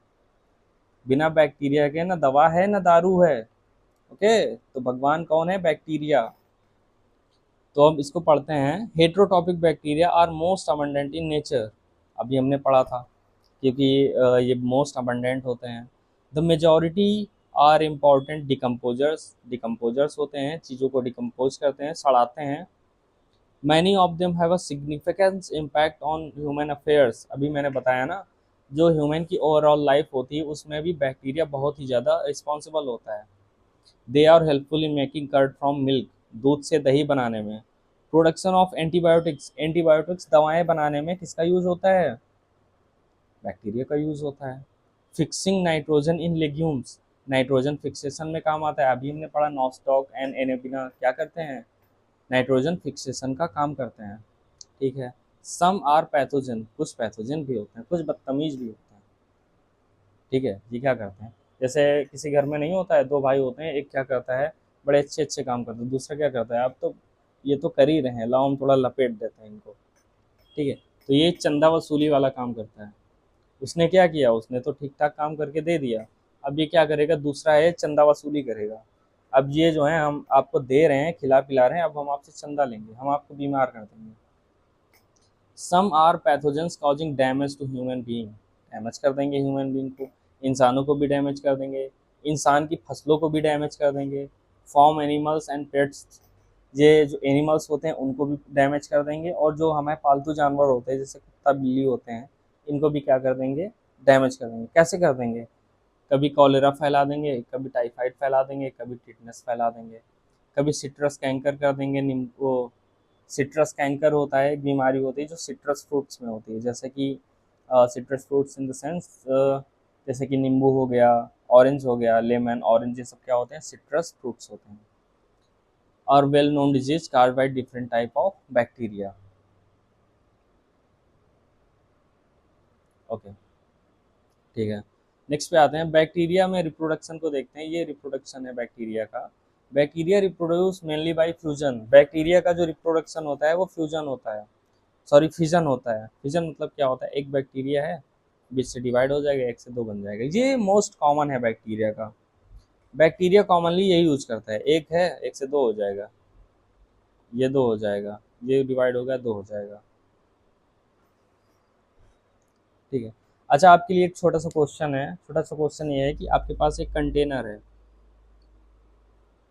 बिना बैक्टीरिया के न दवा है न दारू है। ओके। तो भगवान कौन है? बैक्टीरिया। तो अब इसको पढ़ते हैं। Heterotrophic bacteria are most abundant in nature. अभी हमने पढ़ा था, क्योंकि ये मोस्ट अबंडेंट होते हैं। The majority are important decomposers, decomposers होते हैं, चीज़ों को डिकम्पोज करते हैं, सड़ाते हैं। Many of them have a significance impact on human affairs. अभी मैंने बताया ना, जो ह्यूमन की ओवरऑल लाइफ होती है उसमें भी बैक्टीरिया बहुत ही ज़्यादा रिस्पॉन्सिबल होता है। They are helpful in making curd from milk, दूध से दही बनाने में। प्रोडक्शन ऑफ एंटीबायोटिक्स, एंटीबायोटिक्स दवाएं बनाने में किसका यूज होता है? बैक्टीरिया का यूज होता है। Fixing nitrogen in legumes, nitrogen fixation में काम आता है। अभी हमने पढ़ा नॉस्टॉक एंड एनेबिना क्या करते हैं? नाइट्रोजन फिक्सेशन का काम करते हैं। ठीक है। सम आर पैथोजन, कुछ पैथोजन भी होते हैं, कुछ बदतमीज भी होते हैं। ठीक है। ये क्या करते हैं? जैसे किसी घर में नहीं होता है, दो भाई होते हैं, एक क्या करता है? बड़े अच्छे अच्छे काम करते हैं, दूसरा क्या करता है? अब तो ये तो कर ही रहे हैं, लाओ हम थोड़ा लपेट देते हैं इनको। ठीक है। तो ये चंदा वसूली वाला काम करता है। उसने क्या किया? उसने तो ठीक ठाक काम करके दे दिया। अब ये क्या करेगा? दूसरा है चंदा वसूली करेगा। अब ये जो है, हम आपको दे रहे हैं, खिला पिला रहे हैं, अब हम आपसे चंदा लेंगे, हम आपको बीमार कर देंगे। Some are pathogens causing damage to human being, damage कर देंगे ह्यूमन बीइंग को, इंसानों को भी डैमेज कर देंगे, इंसान की फसलों को भी डैमेज कर देंगे। फॉर्म एनिमल्स एंड पेट्स, ये जो एनिमल्स होते हैं उनको भी डैमेज कर देंगे, और जो हमारे पालतू जानवर होते हैं जैसे कुत्ता बिल्ली होते हैं, इनको भी क्या कर देंगे? डैमेज कर देंगे। कैसे कर देंगे? कभी कॉलेरा फैला देंगे, कभी टाइफाइड फैला देंगे, कभी टिटनेस फैला देंगे, कभी सिट्रस कैंकर कर देंगे। वो सिट्रस कैंकर होता है, एक बीमारी होती है जो सिट्रस फ्रूट्स में होती है, जैसे कि citrus fruits in the sense, जैसे कि नींबू हो गया, ऑरेंज हो गया, लेमन, ऑरेंज, ये सब क्या होते हैं? सिट्रस फ्रूट्स होते हैं। और well known disease caused by different type of bacteria. Okay. ठीक है। नेक्स्ट पे आते हैं, बैक्टीरिया में रिप्रोडक्शन को देखते हैं। ये रिप्रोडक्शन है बैक्टीरिया का। Bacteria reproduce mainly by fusion. Bacteria का जो रिप्रोडक्शन होता है वो फ्यूजन होता है, सॉरी फिजन होता है। फिजन मतलब क्या होता है? एक बैक्टीरिया है, बीच से डिवाइड हो जाएगा, एक से दो बन जाएगा। ये मोस्ट कॉमन है बैक्टीरिया का। बैक्टीरिया कॉमनली यही यूज करता है, एक है, एक से दो हो जाएगा, ये दो हो जाएगा, ये डिवाइड हो गया, दो हो जाएगा। ठीक है। अच्छा, आपके लिए एक छोटा सा क्वेश्चन है। छोटा सा क्वेश्चन ये है कि आपके पास एक कंटेनर है,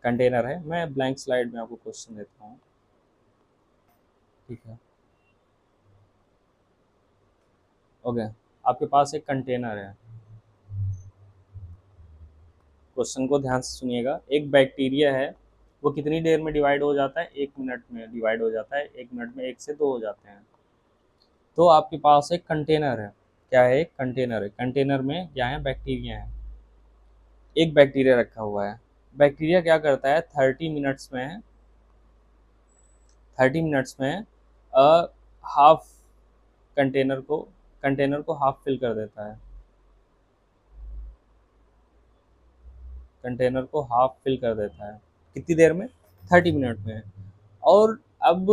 कंटेनर है। मैं ब्लैंक स्लाइड में आपको क्वेश्चन देता हूँ। ठीक है। ओके। आपके पास एक कंटेनर है। क्वेश्चन को ध्यान से सुनिएगा। एक बैक्टीरिया है, वो कितनी देर में डिवाइड हो जाता है? 1 मिनट में डिवाइड हो जाता है। 1 मिनट में एक से दो हो जाते हैं। तो आपके पास एक कंटेनर है। क्या है? एक कंटेनर है। कंटेनर में क्या है? बैक्टीरिया है। एक बैक्टीरिया रखा हुआ है। बैक्टीरिया क्या करता है? 30 मिनट्स में हाफ कंटेनर को कंटेनर को हाफ फिल कर देता है। कंटेनर को हाफ फिल कर देता है कितनी देर में? 30 मिनट में। और अब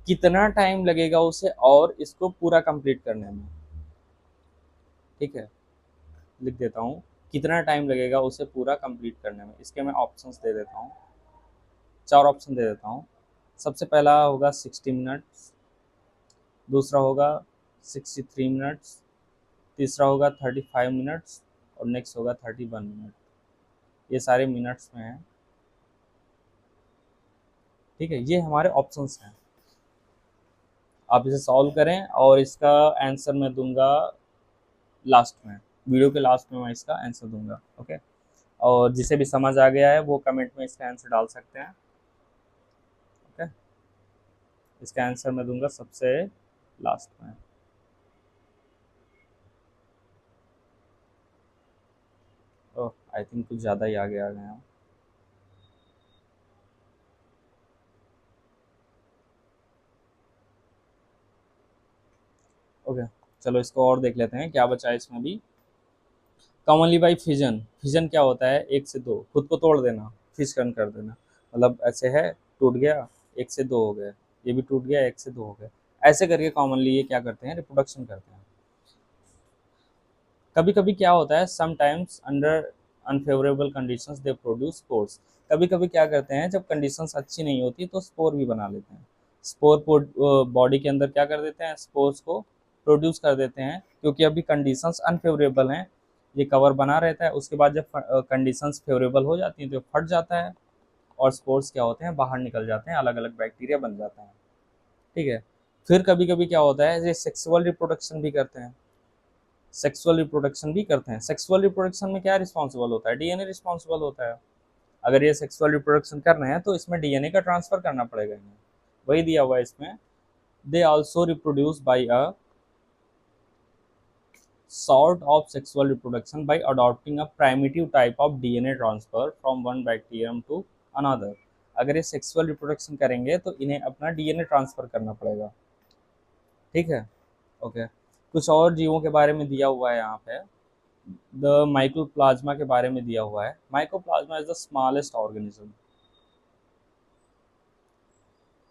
कितना टाइम लगेगा उसे और इसको पूरा कंप्लीट करने में? ठीक है। लिख देता हूँ, कितना टाइम लगेगा उसे पूरा कंप्लीट करने में। इसके मैं ऑप्शंस दे देता हूँ। चार ऑप्शन दे देता हूँ। सबसे पहला होगा 60 मिनट्स, दूसरा होगा 63 मिनट्स, तीसरा होगा 35 मिनट्स और नेक्स्ट होगा 31 मिनट। ये सारे मिनट्स में हैं। ठीक है, ये हमारे ऑप्शंस हैं। आप इसे सॉल्व करें और इसका आंसर मैं दूंगा लास्ट में, वीडियो के लास्ट में मैं इसका आंसर दूंगा। ओके, और जिसे भी समझ आ गया है वो कमेंट में इसका आंसर डाल सकते हैं। ओके, इसका आंसर मैं दूंगा सबसे लास्ट में। ओह, आई थिंक कुछ ज़्यादा ही आगे आ गए हैं। ओके, चलो इसको और देख लेते हैं क्या बचा है इसमें भी। कॉमनली बाई फिजन, फिजन क्या होता है? एक से दो, खुद को तोड़ देना, फिजन कर देना। मतलब ऐसे है, टूट गया, एक से दो हो गए, ये भी टूट गया, एक से दो हो गए। ऐसे करके कॉमनली ये क्या करते हैं? रिप्रोडक्शन करते हैं। कभी कभी क्या होता है, sometimes under unfavourable conditions they produce spores. कभी कभी क्या करते हैं, जब कंडीशंस अच्छी नहीं होती तो स्पोर भी बना लेते हैं। स्पोर बॉडी के अंदर क्या कर देते हैं? स्पोर्स को प्रोड्यूस कर देते हैं, क्योंकि अभी कंडीशंस अनफेवरेबल हैं। ये कवर बना रहता है, उसके बाद जब कंडीशंस फेवरेबल हो जाती हैं तो फट जाता है और स्पोर्स क्या होते हैं? बाहर निकल जाते हैं, अलग अलग बैक्टीरिया बन जाते हैं। ठीक है, फिर कभी कभी क्या होता है, ये सेक्सुअल रिप्रोडक्शन भी करते हैं। सेक्सुअल रिप्रोडक्शन भी करते हैं। सेक्सुअल रिप्रोडक्शन में क्या रिस्पॉन्सिबल होता है? डीएनए रिस्पॉन्सिबल होता है। अगर ये सेक्सुअल रिप्रोडक्शन कर रहे हैं तो इसमें डीएनए का ट्रांसफर करना पड़ेगा इन्हें। वही दिया हुआ है इसमें। They also reproduce by a sort of sexual reproduction by adopting a primitive type of DNA transfer from one bacterium to another। अगर ये सेक्सुअल रिप्रोडक्शन करेंगे तो इन्हें अपना डीएनए ट्रांसफर करना पड़ेगा। ठीक है, ओके। कुछ और जीवों के बारे में दिया हुआ है यहाँ पे। द माइकोप्लाज्मा के बारे में दिया हुआ है। Mycoplasma is the smallest organism.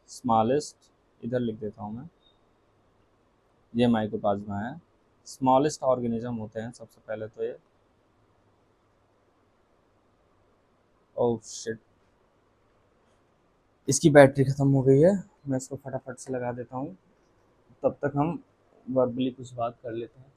Smallest, इधर लिख देता हूँ मैं, ये माइकोप्लाज्मा है। स्मॉलेस्ट ऑर्गेनिज्म होते हैं सबसे पहले तो ये। ओह शिट, इसकी बैटरी ख़त्म हो गई है। मैं इसको फटाफट से लगा देता हूँ, तब तक हम वर्बली कुछ बात कर लेते हैं।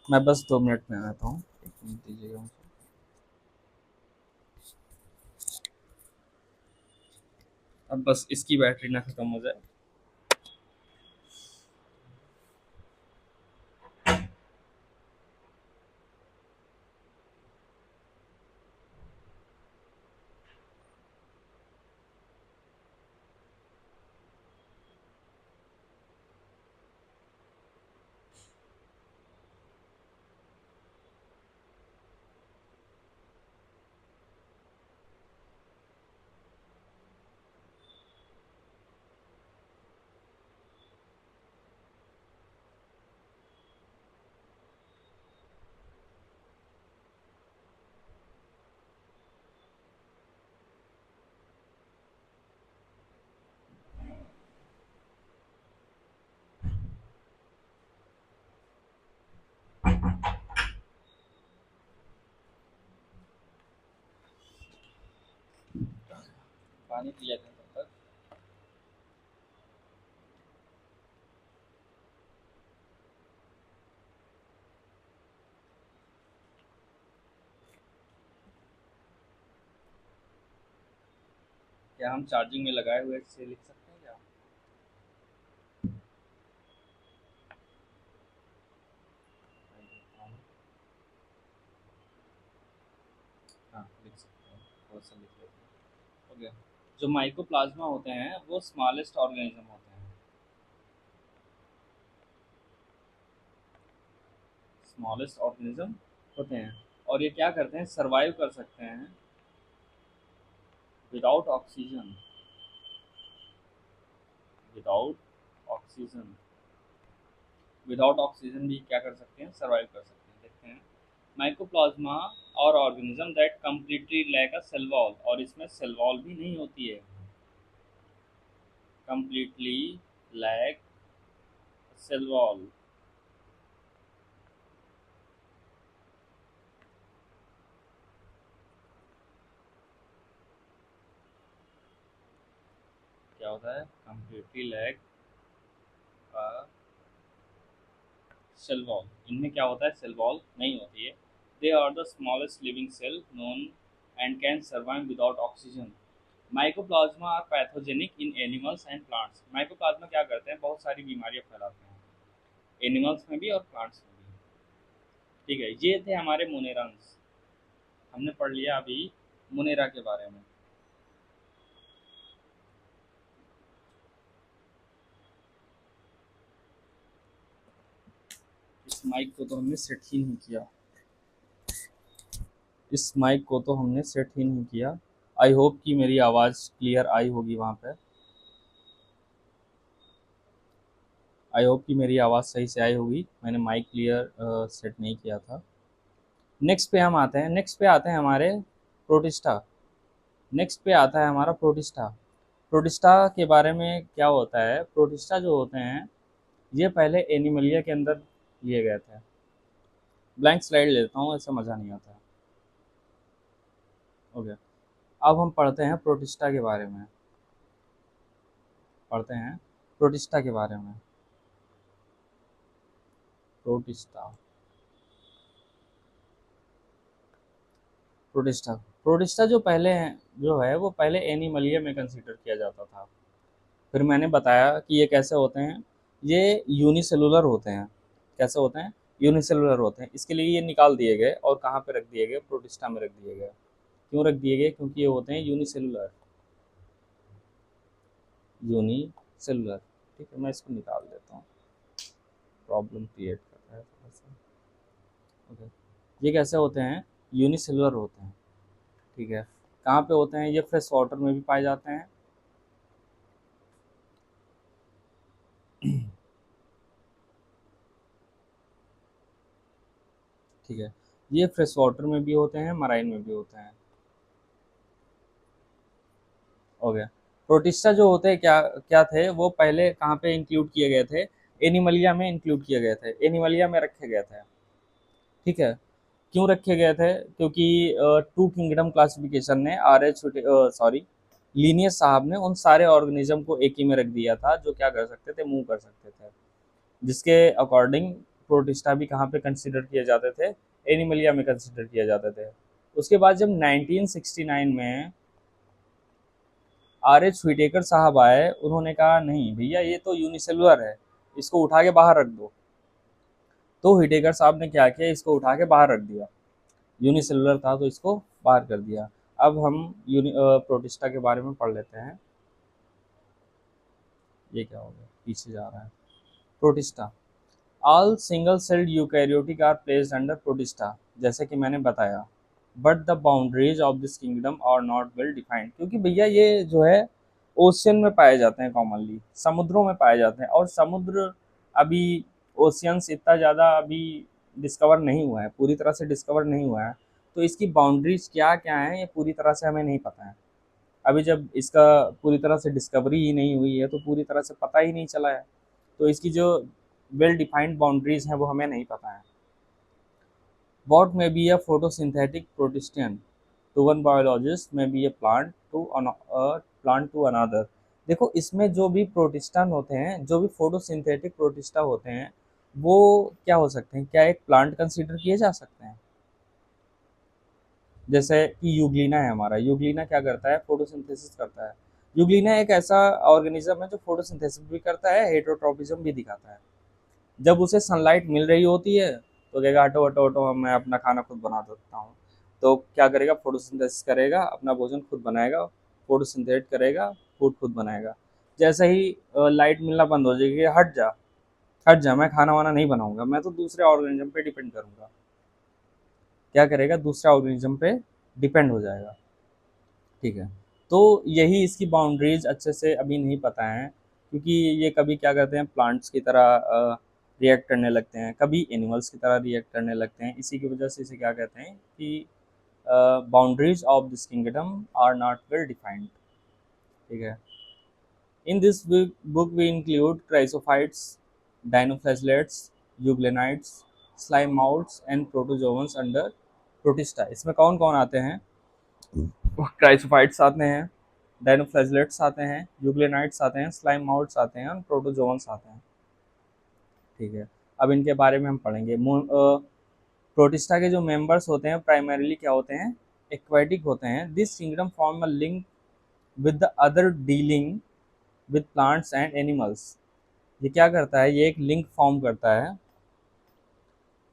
मैं बस 2 मिनट में आता हूँ, 1 मिनट दीजिएगा मुझे। अब बस इसकी बैटरी ना ख़त्म हो जाए। पानी पी लेते हैं तब तक। क्या हम चार्जिंग में लगाए हुए से लिख सकते हैं क्या? हाँ, लिख सकते हैं, थोड़ा सा लिख लेते हैं। ओके, जो माइकोप्लाज्मा होते हैं वो स्मॉलेस्ट ऑर्गेनिज्म होते हैं। स्मॉलेस्ट ऑर्गेनिज्म होते हैं, और ये क्या करते हैं? सर्वाइव कर सकते हैं without oxygen. Without oxygen, without oxygen भी क्या कर सकते हैं? सर्वाइव कर सकते हैं। देखते हैं, mycoplasma are organism that completely lack a cell wall, और इसमें सेल वॉल भी नहीं होती है। completely lack cell wall. क्या होता है completely lack a cell wall? इनमें क्या होता है, सेल वॉल नहीं होती है. They are the smallest living cell known and can survive without oxygen. Mycoplasma are pathogenic in animals and plants. Mycoplasma क्या करते हैं, बहुत सारी बीमारियां फैलाते हैं, एनिमल्स में भी और प्लांट्स में भी. ठीक है, ये थे हमारे मोनेरंस. हमने पढ़ लिया अभी मोनेरा के बारे में. इस माइक को तो हमने सेट ही नहीं किया. इस माइक को तो हमने सेट ही नहीं किया. आई होप कि मेरी आवाज़ क्लियर आई होगी वहाँ पे. आई होप कि मेरी आवाज़ सही से आई होगी. मैंने माइक क्लियर सेट नहीं किया था. नेक्स्ट पे हम आते हैं. नेक्स्ट पे आते हैं हमारे प्रोटिस्टा. नेक्स्ट पे आता है हमारा प्रोटिस्टा. प्रोटिस्टा के बारे में क्या होता है, प्रोटिस्टा जो होते हैं ये पहले एनिमलिया के अंदर लिए गए थे. ब्लैंक स्लाइड लेता हूँ, ऐसा मज़ा नहीं आता. ओके, अब हम पढ़ते हैं प्रोटिस्टा के बारे में. पढ़ते हैं प्रोटिस्टा के बारे में. प्रोटिस्टा. प्रोटिस्टा. प्रोटिस्टा जो पहले हैं, जो है वो पहले एनिमलिया में कंसीडर किया जाता था. फिर मैंने बताया कि ये कैसे होते हैं. ये यूनिसेलुलर होते हैं. कैसे होते हैं, यूनिसेलुलर होते हैं. इसके लिए ये निकाल दिए गए और कहाँ पे रख दिए गए, प्रोटिस्टा में रख दिए गए. क्यों रख दिए गए, क्योंकि ये होते हैं यूनिसेलुलर. यूनिसेलुलर. ठीक है, मैं इसको निकाल देता हूँ, प्रॉब्लम क्रिएट कर रहा है थोड़ा सा. ओके, ये कैसे होते हैं, यूनिसेलुलर होते हैं. ठीक है, कहाँ पे होते हैं, ये फ्रेश वाटर में भी पाए जाते हैं. ठीक है, ये फ्रेश वाटर में भी होते हैं, मराइन में भी होते हैं. हो गया. प्रोटिस्टा जो होते हैं क्या क्या थे, वो पहले कहाँ पे इंक्लूड किए गए थे, एनिमलिया में इंक्लूड किए गए थे, एनिमलिया में रखे गए थे. ठीक है, क्यों रखे गए थे, क्योंकि टू किंगडम क्लासिफिकेशन ने आर एच सॉरी लीनियस साहब ने उन सारे ऑर्गेनिज्म को एक ही में रख दिया था जो क्या कर सकते थे, मूव कर सकते थे. जिसके अकॉर्डिंग प्रोटिस्टा भी कहाँ पे कंसिडर किए जाते थे, एनिमलिया में कंसिडर किए जाते थे. उसके बाद जब 1969 में आर एच व्हिटेकर साहब आए, उन्होंने कहा नहीं भैया ये तो यूनिसेलुलर है, इसको उठा के बाहर रख दो. तो व्हिटेकर साहब ने क्या किया, इसको उठा के बाहर रख दिया. यूनिसेलुलर था तो इसको बाहर कर दिया. अब हम प्रोटिस्टा के बारे में पढ़ लेते हैं. ये क्या हो गया, पीछे जा रहा है. Protista. All single celled eukaryotic are placed under protista, जैसे कि मैंने बताया. But the boundaries of this kingdom are not well defined, क्योंकि भैया ये जो है ओशियन में पाए जाते हैं, कॉमनली समुद्रों में पाए जाते हैं. और समुद्र अभी ओशियंस इतना ज़्यादा अभी डिस्कवर नहीं हुआ है, पूरी तरह से डिस्कवर नहीं हुआ है. तो इसकी बाउंड्रीज क्या क्या हैं, ये पूरी तरह से हमें नहीं पता है. अभी जब इसका पूरी तरह से डिस्कवरी ही नहीं हुई है तो पूरी तरह से पता ही नहीं चला है. तो इसकी जो वेल डिफाइंड बाउंड्रीज हैं वो हमें नहीं पता है. What may be a photosynthetic protestant to one biologist may be a plant to another. देखो इसमें जो भी प्रोटिस्टन होते हैं, जो भी फोटोसिंथेटिक प्रोटिस्टा होते हैं, वो क्या हो सकते हैं, क्या एक प्लांट कंसीडर किए जा सकते हैं. जैसे कि यूग्लिना है हमारा, यूग्लिना क्या करता है, फोटोसिंथेसिस करता है. यूग्लिना एक ऐसा ऑर्गेनिज्म है जो फोटोसिंथेसिस भी करता है, हेटरोट्रॉपिज्म भी दिखाता है. जब उसे सनलाइट मिल रही होती है तो कहेगा हटो हटो हटो, मैं अपना खाना खुद बना सकता हूँ. तो क्या करेगा, फोटोसिंथेसिस करेगा, अपना भोजन खुद बनाएगा, फोटोसिंथेट करेगा, फूड खुद बनाएगा. जैसे ही लाइट मिलना बंद हो जाएगी, हट जा, हट जा, मैं खाना वाना नहीं बनाऊंगा, मैं तो दूसरे ऑर्गेनिज्म पे डिपेंड करूंगा. क्या करेगा, दूसरे ऑर्गेनिज्म पे डिपेंड हो जाएगा. ठीक है, तो यही इसकी बाउंड्रीज अच्छे से अभी नहीं पता है, क्योंकि ये कभी क्या करते हैं, प्लांट्स की तरह रिएक्ट करने लगते हैं, कभी एनिमल्स की तरह रिएक्ट करने लगते हैं. इसी की वजह से इसे क्या कहते हैं कि boundaries of this kingdom are not well defined. ठीक है, In this book we include chrysophytes, dinoflagellates, euglenites, slime mounds and protozoans under protista। इसमें कौन कौन आते हैं? क्राइसोफाइट्स आते हैं, डायनोफ्लैजेलेट्स आते हैं, यूग्लेनाइट्स आते हैं, स्लाइम माउट्स आते हैं और प्रोटोजोन्स आते हैं। ठीक है, अब इनके बारे में हम पढ़ेंगे। प्रोटिस्टा के जो मेंबर्स होते हैं प्राइमरीली क्या होते हैं? एक्वाटिक होते हैं। This kingdom form a link with the other dealing with plants and animals. ये क्या करता है? ये एक लिंक फॉर्म करता है।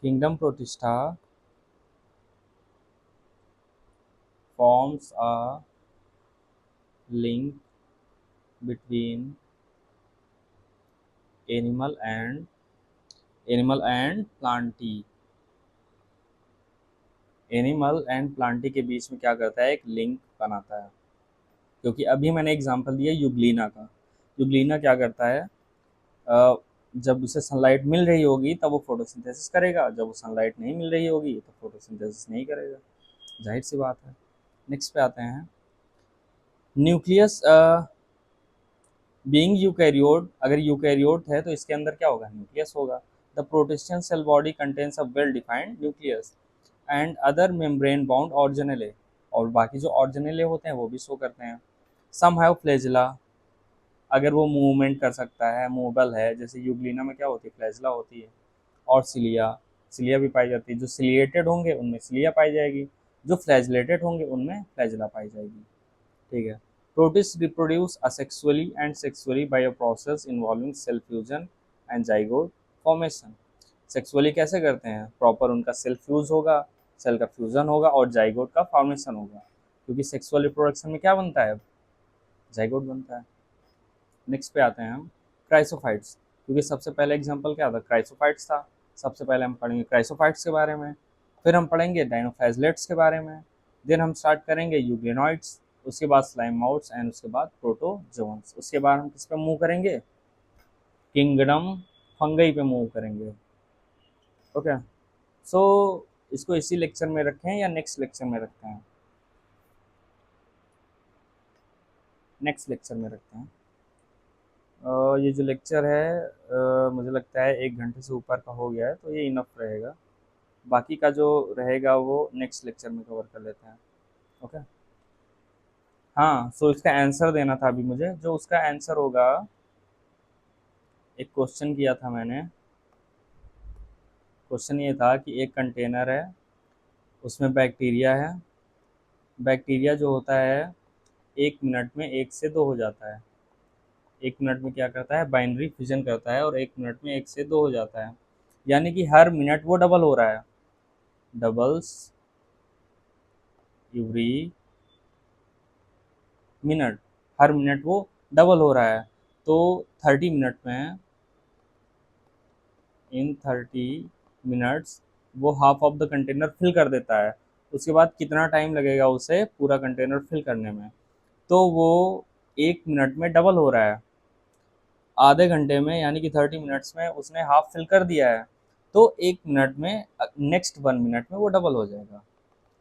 Kingdom protista forms a link between animal and Plantae. Animal and Plantae के बीच में क्या करता है? एक लिंक बनाता है। क्योंकि अभी मैंने एग्जांपल दिया यूग्लिना का। यूग्लिना क्या करता है? अ, जब उसे सनलाइट मिल रही होगी तब वो फोटोसिंथेसिस करेगा, जब वो सनलाइट नहीं मिल रही होगी तो फोटोसिंथेसिस नहीं करेगा। जाहिर सी बात है। नेक्स्ट पे आते हैं। न्यूक्लियस बीइंग यूकैरियोट, अगर यूकैरियोट है तो इसके अंदर क्या होगा? न्यूक्लियस होगा। The protistan cell body contains a well defined nucleus and other membrane bound organelle, और बाकी जो ऑर्गेनेले होते हैं वो भी शो करते हैं। सम हैव फ्लैजिला, अगर वो मूवमेंट कर सकता है, मूवेबल है, जैसे यूग्लिना में क्या होती है? फ्लैजिला होती है। और सिलिया, सिलिया भी पाई जाती है। जो सिलिएटेड होंगे उनमें सिलिया पाई जाएगी, जो फ्लैजिलेटेड होंगे उनमें फ्लैजिला पाई जाएगी। ठीक है। Protist reproduce asexually and sexually by a process involving cell fusion and zygote formation. Sexually कैसे करते हैं? प्रॉपर उनका सेल फ्यूज होगा, सेल का फ्यूजन होगा और जाइगोट का फॉर्मेशन होगा। क्योंकि सेक्सुअल रिप्रोडक्शन में क्या बनता है? जाइगोट बनता है। नेक्स्ट पे आते हैं हम, क्राइसोफाइट्स। क्योंकि सबसे पहले एग्जांपल क्या था? क्राइसोफाइट्स था। सबसे पहले हम पढ़ेंगे क्राइसोफाइट्स के बारे में, फिर हम पढ़ेंगे डायनोफ्लाजेलेट्स के बारे में, देन हम स्टार्ट करेंगे यूग्लिनॉइड्स, उसके बाद स्लाइम माउट्स एंड उसके बाद प्रोटोजोन्स। उसके बाद हम किस पे मूव करेंगे? किंगडम फंगई पे मूव करेंगे। ओके, सो इसको इसी लेक्चर में रखें या नेक्स्ट लेक्चर में रखते हैं? नेक्स्ट लेक्चर में रखते हैं। ये जो लेक्चर है मुझे लगता है 1 घंटे से ऊपर का हो गया है, तो ये इनफ रहेगा। बाकी का जो रहेगा वो नेक्स्ट लेक्चर में कवर कर लेते हैं। ओके। हाँ, सो इसका आंसर देना था अभी मुझे। जो उसका आंसर होगा, एक क्वेश्चन किया था मैंने। क्वेश्चन ये था कि एक कंटेनर है, उसमें बैक्टीरिया है। बैक्टीरिया जो होता है 1 मिनट में 1 से 2 हो जाता है। 1 मिनट में क्या करता है? बाइनरी फिजन करता है और 1 मिनट में 1 से 2 हो जाता है। यानी कि हर मिनट वो डबल हो रहा है। डबल्स एवरी मिनट, हर मिनट वो डबल हो रहा है। तो 30 मिनट में, इन 30 मिनट्स वो half of the container fill कर देता है। उसके बाद कितना टाइम लगेगा उसे पूरा कंटेनर फिल करने में? तो वो 1 मिनट में डबल हो रहा है। आधे घंटे में यानी कि 30 मिनट्स में उसने हाफ फिल कर दिया है। तो 1 मिनट में, नेक्स्ट 1 मिनट में वो डबल हो जाएगा।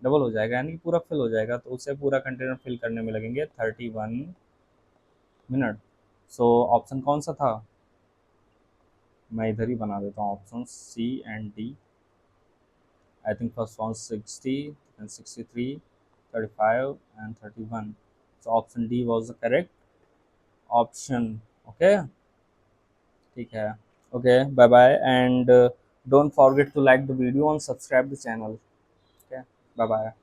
डबल हो जाएगा यानी कि पूरा फिल हो जाएगा। तो उसे पूरा कंटेनर फिल करने में लगेंगे 31 मिनट। सो ऑप्शन कौन सा था? मैं इधर ही बना देता हूँ option C and D. I think first one 60 and 63, 35 and 31। So option D was the correct option। Okay, ठीक है। Okay, bye bye and don't forget to like the video and subscribe the channel। Okay, bye bye।